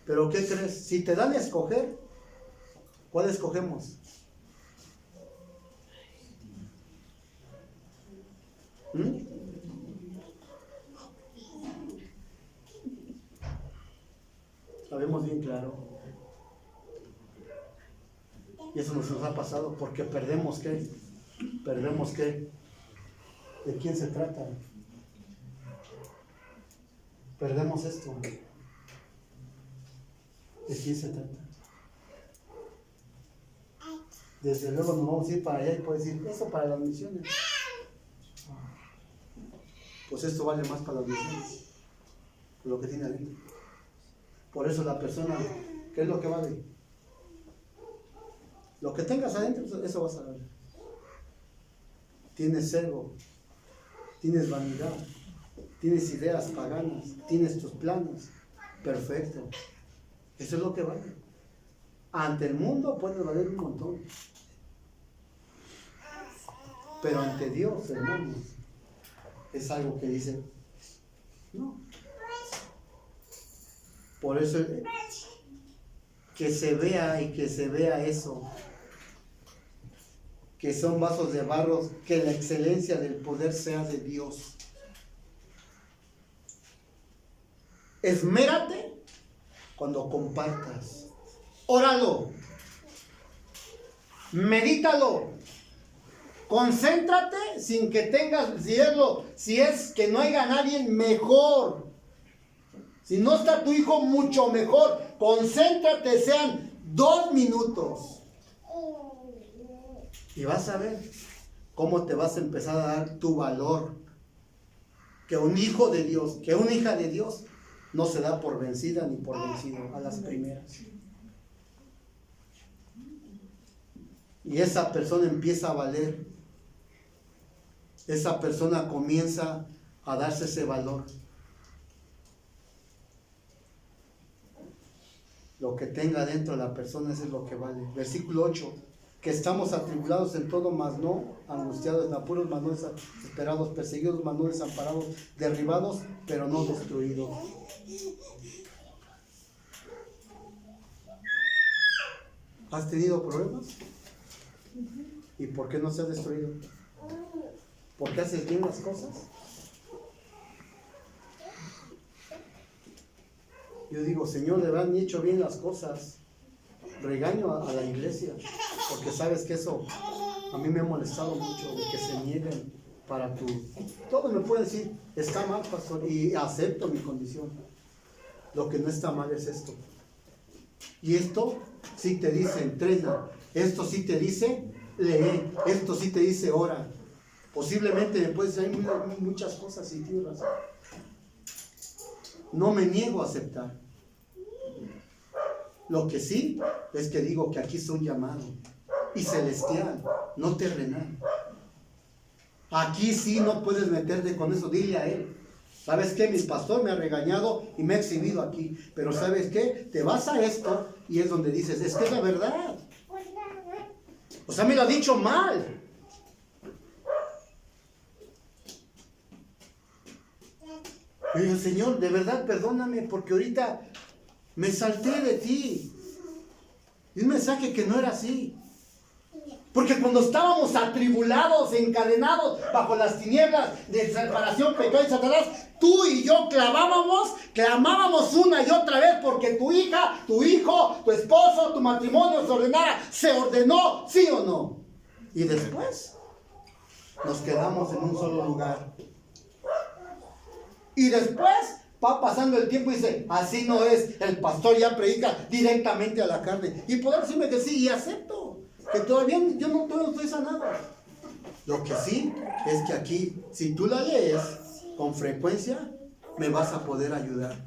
S1: Pero, ¿qué crees? Si te dan a escoger, ¿cuál escogemos? Sabemos bien claro. Y eso nos ha pasado porque perdemos ¿qué? Perdemos ¿qué? ¿De quién se trata? Perdemos esto. ¿De quién se trata? Desde luego nos vamos a ir para allá y puedes decir, eso para las misiones. Pues esto vale más para las misiones, lo que tiene adentro. Por eso la persona, ¿qué es lo que vale? Lo que tengas adentro, eso vas a ver. tienes ego, tienes vanidad, tienes ideas paganas, tienes tus planes. Perfecto. Eso es lo que vale. Ante el mundo puedes valer un montón. Pero ante Dios, hermanos, es algo que dice, no. Por eso que se vea y que se vea eso, que son vasos de barro, que la excelencia del poder sea de Dios. Esmérate cuando compartas. Óralo. Medítalo. Concéntrate sin que tengas, si es que no haya nadie, mejor. Si no está tu hijo, mucho mejor. Concéntrate, sean 2 minutos. Y vas a ver cómo te vas a empezar a dar tu valor. Que un hijo de Dios, que una hija de Dios, no se da por vencida ni por vencido a las primeras. Y esa persona empieza a valer. Esa persona comienza a darse ese valor. Lo que tenga dentro de la persona, eso es lo que vale. Versículo 8. Que estamos atribulados en todo, mas no angustiados, en apuros, mas no desesperados, perseguidos, mas no desamparados, derribados, pero no destruidos. ¿Has tenido problemas? ¿Y por qué no se ha destruido? ¿Por qué haces bien las cosas? Yo digo, Señor, de verdad ni he hecho bien las cosas. Regaño a la iglesia, porque sabes que eso a mí me ha molestado mucho, de que se nieguen para tu... Todos me pueden decir, está mal, pastor, y acepto mi condición. Lo que no está mal es esto. Y esto sí te dice, entrena. Esto sí te dice, lee. Esto sí te dice, ora. Posiblemente me puedes decir, hay muchas cosas y tienes razón. No me niego a aceptar. Lo que sí es que digo que aquí es un llamado. Y celestial, no terrenal. Aquí sí no puedes meterte con eso. Dile a él. ¿Sabes qué? Mi pastor me ha regañado y me ha exhibido aquí. Pero ¿sabes qué? Te vas a esto y es donde dices, es que es la verdad. O sea, me lo ha dicho mal. Y digo, Señor, de verdad perdóname porque ahorita me salté de ti. Y un mensaje que no era así. Porque cuando estábamos atribulados, encadenados bajo las tinieblas de separación, pecado y Satanás, tú y yo clamábamos una y otra vez porque tu hija, tu hijo, tu esposo, tu matrimonio se ordenó, ¿sí o no? Y después nos quedamos en un solo lugar. Y después va pasando el tiempo y dice, así no es, el pastor ya predica directamente a la carne. Y poder decirme que sí, y acepto, que todavía yo no estoy sanado. Lo que sí es que aquí, si tú la lees con frecuencia, me vas a poder ayudar.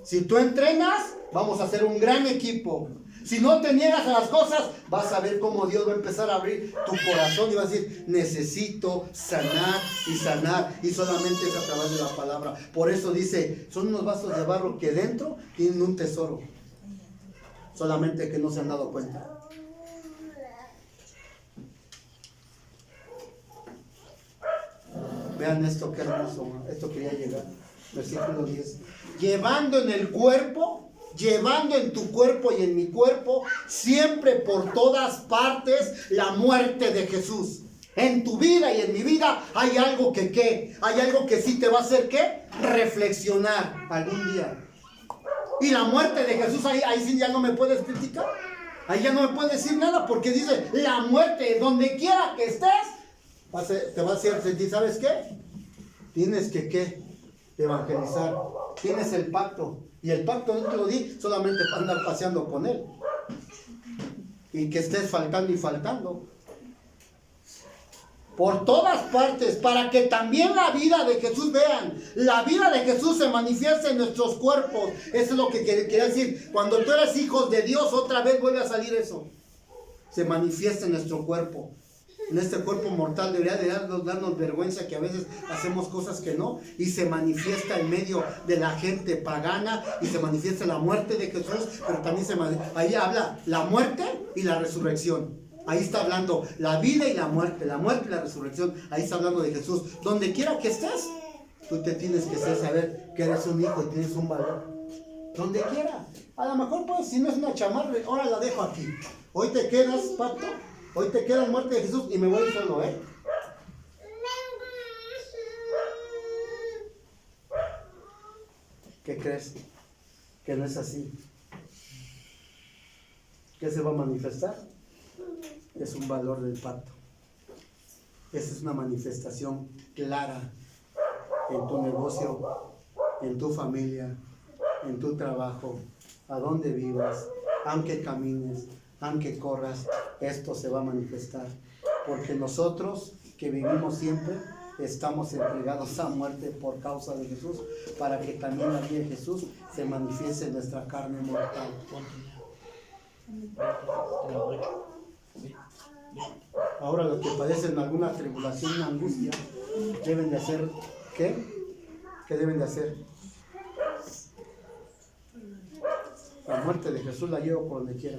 S1: Si tú entrenas, vamos a hacer un gran equipo. Si no te niegas a las cosas, vas a ver cómo Dios va a empezar a abrir tu corazón y va a decir, necesito sanar. Y solamente es a través de la palabra. Por eso dice, son unos vasos de barro que dentro tienen un tesoro. Solamente que no se han dado cuenta. Vean esto, qué hermoso. Esto quería llegar. Versículo 10. Llevando en tu cuerpo y en mi cuerpo, siempre por todas partes, la muerte de Jesús. En tu vida y en mi vida hay algo hay algo que sí te va a hacer reflexionar algún día. Y la muerte de Jesús, ahí sí ya no me puedes criticar. Ahí ya no me puedes decir nada, porque dice, la muerte, donde quiera que estés, te va a hacer sentir, ¿sabes qué? Tienes que evangelizar. Tienes el pacto. Y el pacto no te lo di solamente para andar paseando con él. Y que estés faltando y faltando. Por todas partes, para que también la vida de Jesús, vean, la vida de Jesús se manifiesta en nuestros cuerpos. Eso es lo que quería decir. Cuando tú eres hijos de Dios, otra vez vuelve a salir eso. Se manifiesta en nuestro cuerpo. En este cuerpo mortal debería de darnos vergüenza que a veces hacemos cosas que no, y se manifiesta en medio de la gente pagana, y se manifiesta la muerte de Jesús, pero también ahí habla la muerte y la resurrección. Ahí está hablando la vida y la muerte y la resurrección. Ahí está hablando de Jesús. Donde quiera que estés, tú te tienes que saber que eres un hijo y tienes un valor. Donde quiera. A lo mejor, pues, si no es una chamarra, ahora la dejo aquí. Hoy te quedas, Pato. Hoy te quedas muerte de Jesús y me voy solo, ¿eh? ¿Qué crees? Que no es así. ¿Qué se va a manifestar? Es un valor del pacto. Esa es una manifestación clara en tu negocio, en tu familia, en tu trabajo, a donde vivas, aunque camines, aunque corras, esto se va a manifestar. Porque nosotros que vivimos siempre estamos entregados a muerte por causa de Jesús, para que también la vida de Jesús se manifieste en nuestra carne mortal. Ahora los que padecen alguna tribulación, angustia, deben de hacer, ¿qué? ¿Qué deben de hacer? La muerte de Jesús la llevo por donde quiera.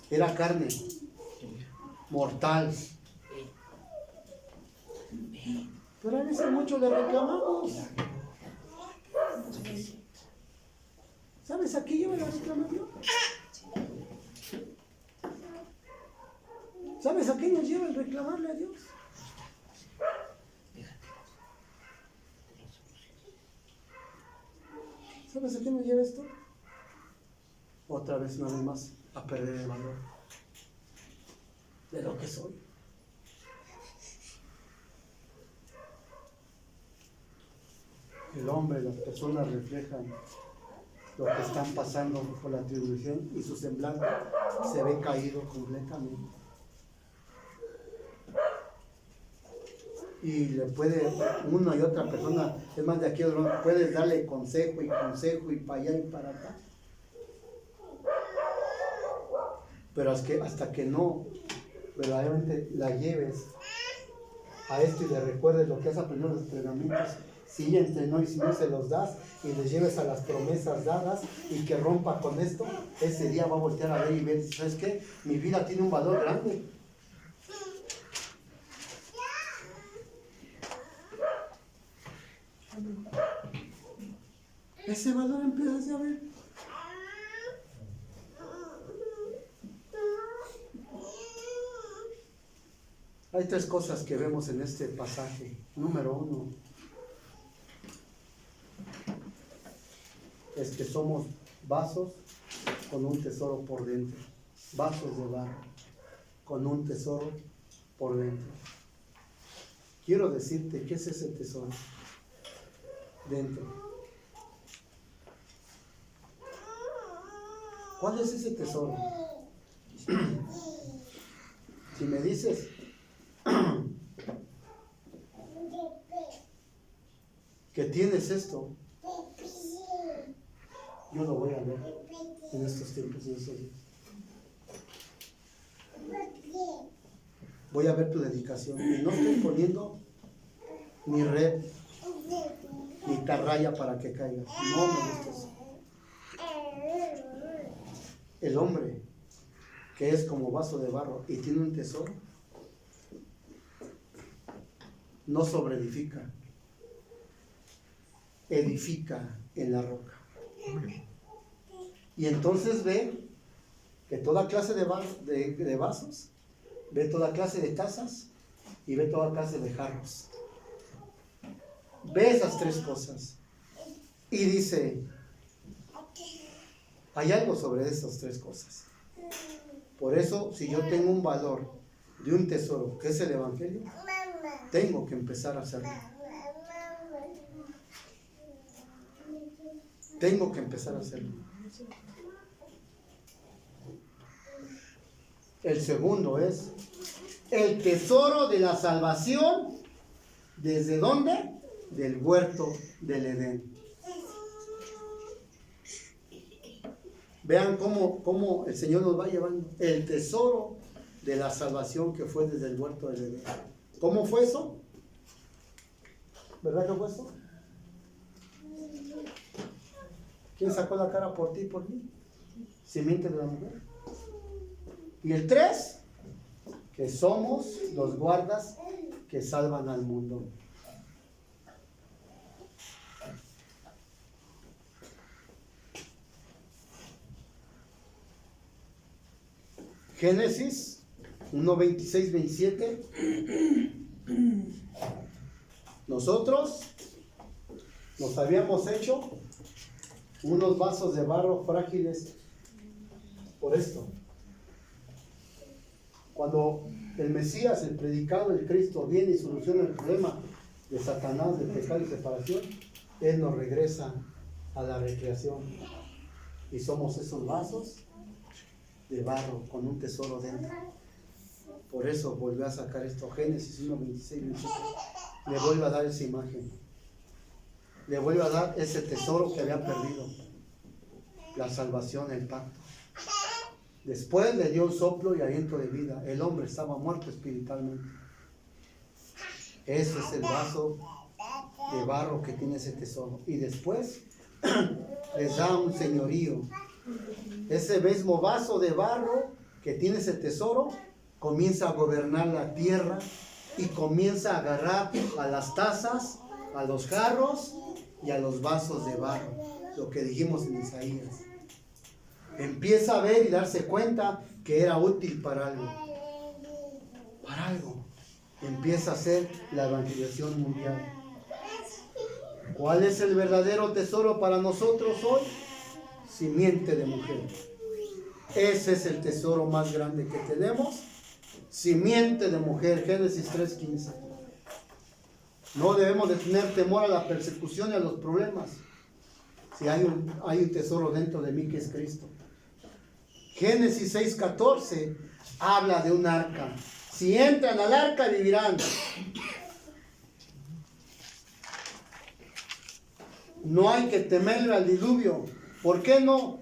S1: Era carne mortal. Pero a veces muchos le reclamamos. ¿Sabes a qué lleva la reclamación? ¿Sabes a qué nos lleva el reclamarle a Dios? ¿Sabes a qué nos lleva esto? Otra vez, una vez más, a perder el valor de lo que soy. El hombre, las personas reflejan lo que están pasando por la tribulación y su semblante se ve caído completamente. Y le puede una y otra persona, es más, de aquí puedes darle consejo y para allá y para acá. Pero hasta que no verdaderamente la lleves a esto y le recuerdes lo que has aprendido en los entrenamientos, si ella entrenó y si no se los das y les lleves a las promesas dadas y que rompa con esto, ese día va a voltear a ver y ver, ¿sabes qué? Mi vida tiene un valor grande. Ese valor empieza a ver. Hay tres cosas que vemos en este pasaje. Número 1 es que somos vasos con un tesoro por dentro. Vasos de barro con un tesoro por dentro. Quiero decirte qué es ese tesoro dentro. ¿Cuál es ese tesoro? Si me dices que tienes esto, yo lo voy a ver en estos tiempos, en estos días. Voy a ver tu dedicación. Y no estoy poniendo ni red, ni tarraya para que caigas. No me gusta eso. El hombre que es como vaso de barro y tiene un tesoro, no sobreedifica, edifica en la roca. Y entonces ve que toda clase de vasos, ve toda clase de tazas y ve toda clase de jarros. Ve esas tres cosas y dice, hay algo sobre esas tres cosas. Por eso, si yo tengo un valor de un tesoro, que es el Evangelio, tengo que empezar a hacerlo. Tengo que empezar a hacerlo. El segundo es el tesoro de la salvación. ¿Desde dónde? Del huerto del Edén. Vean cómo el Señor nos va llevando. El tesoro de la salvación que fue desde el huerto del Edén. ¿Cómo fue eso? ¿Verdad que fue eso? ¿Quién sacó la cara por ti y por mí? Simiente de la mujer. Y el 3, que somos los guardas que salvan al mundo. Génesis 1, 26, 27. Nosotros nos habíamos hecho unos vasos de barro frágiles por esto. Cuando el Mesías, el predicado, el Cristo, viene y soluciona el problema de Satanás, de pecado y separación, Él nos regresa a la recreación. Y somos esos vasos de barro con un tesoro dentro. Por eso volvió a sacar esto, Génesis 1, 26, 27. Le vuelve a dar esa imagen. Le vuelve a dar ese tesoro que había perdido. La salvación, el pacto. Después le dio un soplo y aliento de vida. El hombre estaba muerto espiritualmente. Ese es el vaso de barro que tiene ese tesoro. Y después les da un señorío. Ese mismo vaso de barro que tiene ese tesoro comienza a gobernar la tierra y comienza a agarrar a las tazas, a los jarros y a los vasos de barro. Lo que dijimos en Isaías. Empieza a ver y darse cuenta que era útil para algo. Para algo. Empieza a hacer la evangelización mundial. ¿Cuál es el verdadero tesoro para nosotros hoy? Simiente de mujer. Ese es el tesoro más grande que tenemos. Simiente de mujer. Génesis 3:15. No debemos de tener temor a la persecución y a los problemas. Si hay un tesoro dentro de mí que es Cristo. Génesis 6:14 habla de un arca. Si entran al arca vivirán. No hay que temerle al diluvio. ¿Por qué no?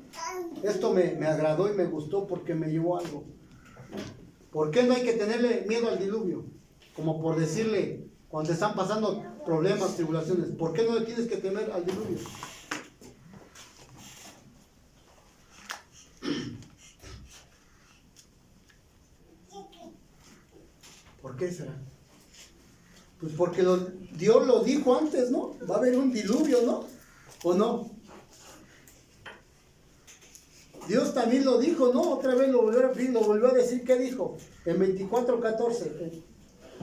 S1: Esto me agradó y me gustó porque me llevó algo. ¿Por qué no hay que tenerle miedo al diluvio? Como por decirle, cuando te están pasando problemas, tribulaciones, ¿por qué no le tienes que temer al diluvio? ¿Por qué será? Pues porque Dios lo dijo antes, ¿no? Va a haber un diluvio, ¿no? ¿O no? Dios también lo dijo, ¿no? Otra vez lo volvió a decir. ¿Qué dijo? En 24:14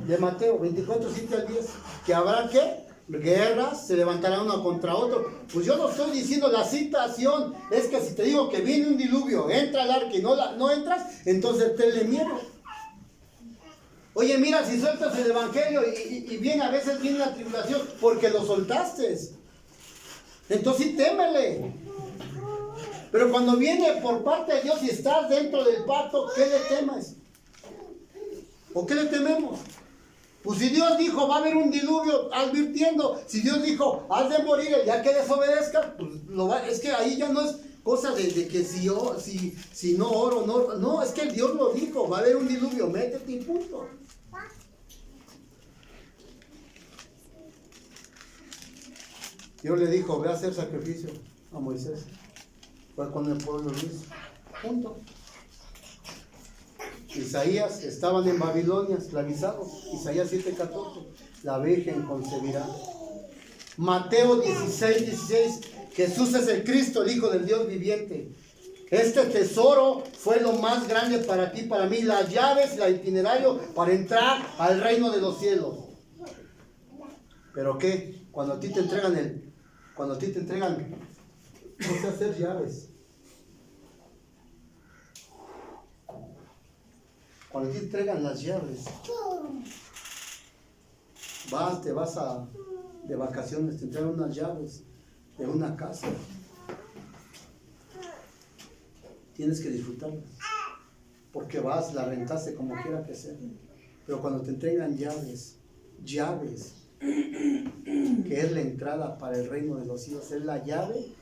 S1: de Mateo, 24:7 al 10. Que habrá, ¿qué? Guerras, se levantará uno contra otro. Pues yo no estoy diciendo la citación. Es que si te digo que viene un diluvio, entra al arca y no entras, entonces tenle miedo. Oye, mira, si sueltas el evangelio y bien, a veces viene la tribulación porque lo soltaste. Entonces sí, témele. Pero cuando viene por parte de Dios y estás dentro del pacto, ¿qué le temes? ¿O qué le tememos? Pues si Dios dijo, va a haber un diluvio, advirtiendo. Si Dios dijo, has de morir el día que desobedezca, pues es que ahí ya no es cosa de que si no oro, no, es que Dios lo dijo, va a haber un diluvio, métete y punto. Dios le dijo, ve a hacer sacrificio a Moisés. Fue cuando el pueblo lo hizo. Punto. Isaías, estaban en Babilonia esclavizados. Isaías 7:14. La Virgen concebirá. Mateo 16:16. Jesús es el Cristo, el Hijo del Dios viviente. Este tesoro fue lo más grande para ti, para mí. Las llaves, el itinerario para entrar al reino de los cielos. ¿Pero qué? Cuando a ti te entregan no sé hacer llaves. Cuando te entregan las llaves, te vas de vacaciones, te entregan unas llaves de una casa. Tienes que disfrutarlas. Porque la rentaste como quiera que sea. Pero cuando te entregan llaves, que es la entrada para el reino de los cielos, es la llave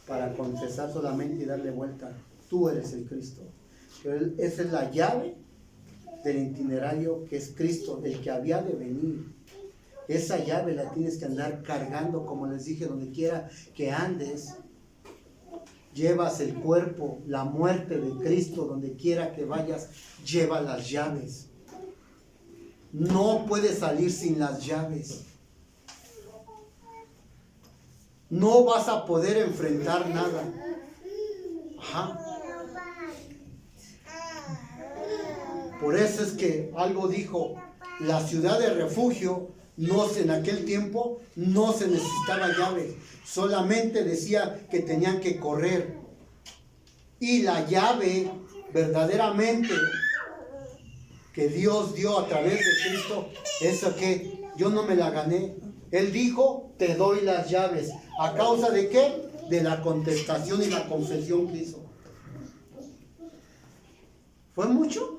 S1: para confesar solamente y darle vuelta. Tú eres el Cristo. Pero esa es la llave del itinerario que es Cristo, el que había de venir. Esa llave la tienes que andar cargando, como les dije, donde quiera que andes. Llevas el cuerpo, la muerte de Cristo, donde quiera que vayas, lleva las llaves. No puedes salir sin las llaves. No vas a poder enfrentar nada. Ajá. Por eso es que algo dijo, la ciudad de refugio, en aquel tiempo no se necesitaba llaves, solamente decía que tenían que correr. Y la llave verdaderamente que Dios dio a través de Cristo, esa que yo no me la gané. Él dijo, te doy las llaves. ¿A causa de qué? De la contestación y la confesión que hizo. ¿Fue mucho?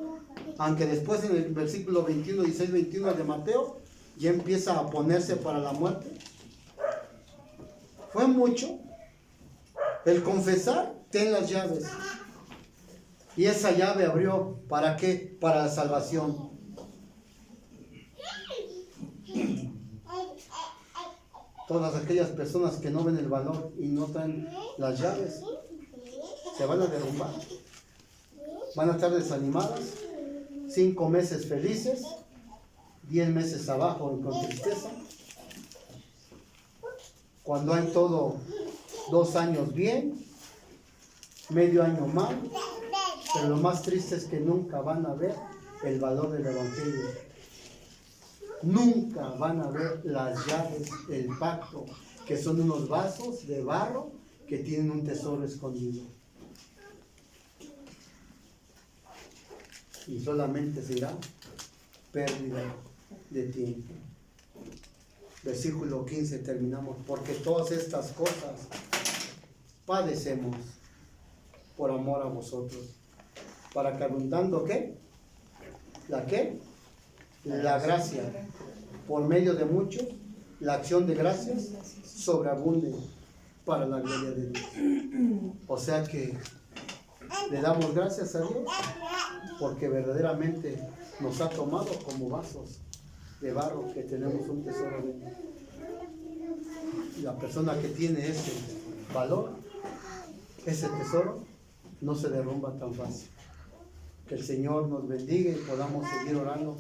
S1: Aunque después en el versículo 21, 16, 21 de Mateo, ya empieza a ponerse para la muerte. ¿Fue mucho? El confesar, ten las llaves. Y esa llave abrió, ¿para qué? Para la salvación. Todas aquellas personas que no ven el valor y no traen las llaves, se van a derrumbar. Van a estar desanimadas, 5 meses felices, 10 meses abajo con tristeza. Cuando hay todo 2 años bien, medio año mal, pero lo más triste es que nunca van a ver el valor del Evangelio. Nunca van a ver las llaves, el pacto, que son unos vasos de barro que tienen un tesoro escondido. Y solamente será pérdida de tiempo. Versículo 15 terminamos. Porque todas estas cosas padecemos por amor a vosotros, para que abundando ¿qué? ¿La qué? La gracia, por medio de muchos, la acción de gracias sobreabunde para la gloria de Dios. O sea que le damos gracias a Dios porque verdaderamente nos ha tomado como vasos de barro que tenemos un tesoro de Él. Y la persona que tiene ese valor, ese tesoro, no se derrumba tan fácil. Que el Señor nos bendiga y podamos seguir orando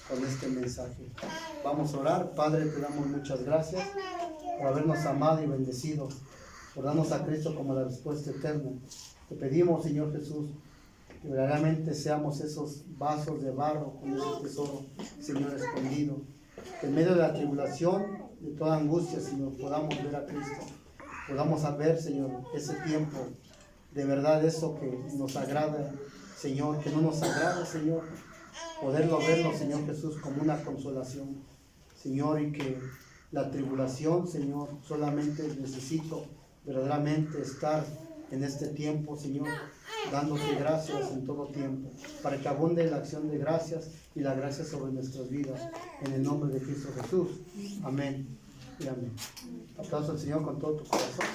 S1: con este mensaje. Vamos a orar. Padre, te damos muchas gracias por habernos amado y bendecido, por darnos a Cristo como la respuesta eterna. Te pedimos, Señor Jesús, que verdaderamente seamos esos vasos de barro con ese tesoro, Señor, escondido. Que en medio de la tribulación, de toda angustia, Señor, podamos ver a Cristo. Podamos ver, Señor, ese tiempo, de verdad eso que nos agrada, Señor, que no nos agrada, Señor, poderlo verlo, Señor Jesús, como una consolación, Señor, y que la tribulación, Señor, solamente necesito verdaderamente estar en este tiempo, Señor, dándote gracias en todo tiempo, para que abunde la acción de gracias y la gracia sobre nuestras vidas, en el nombre de Cristo Jesús. Amén y amén. Aplauso al Señor con todo tu corazón.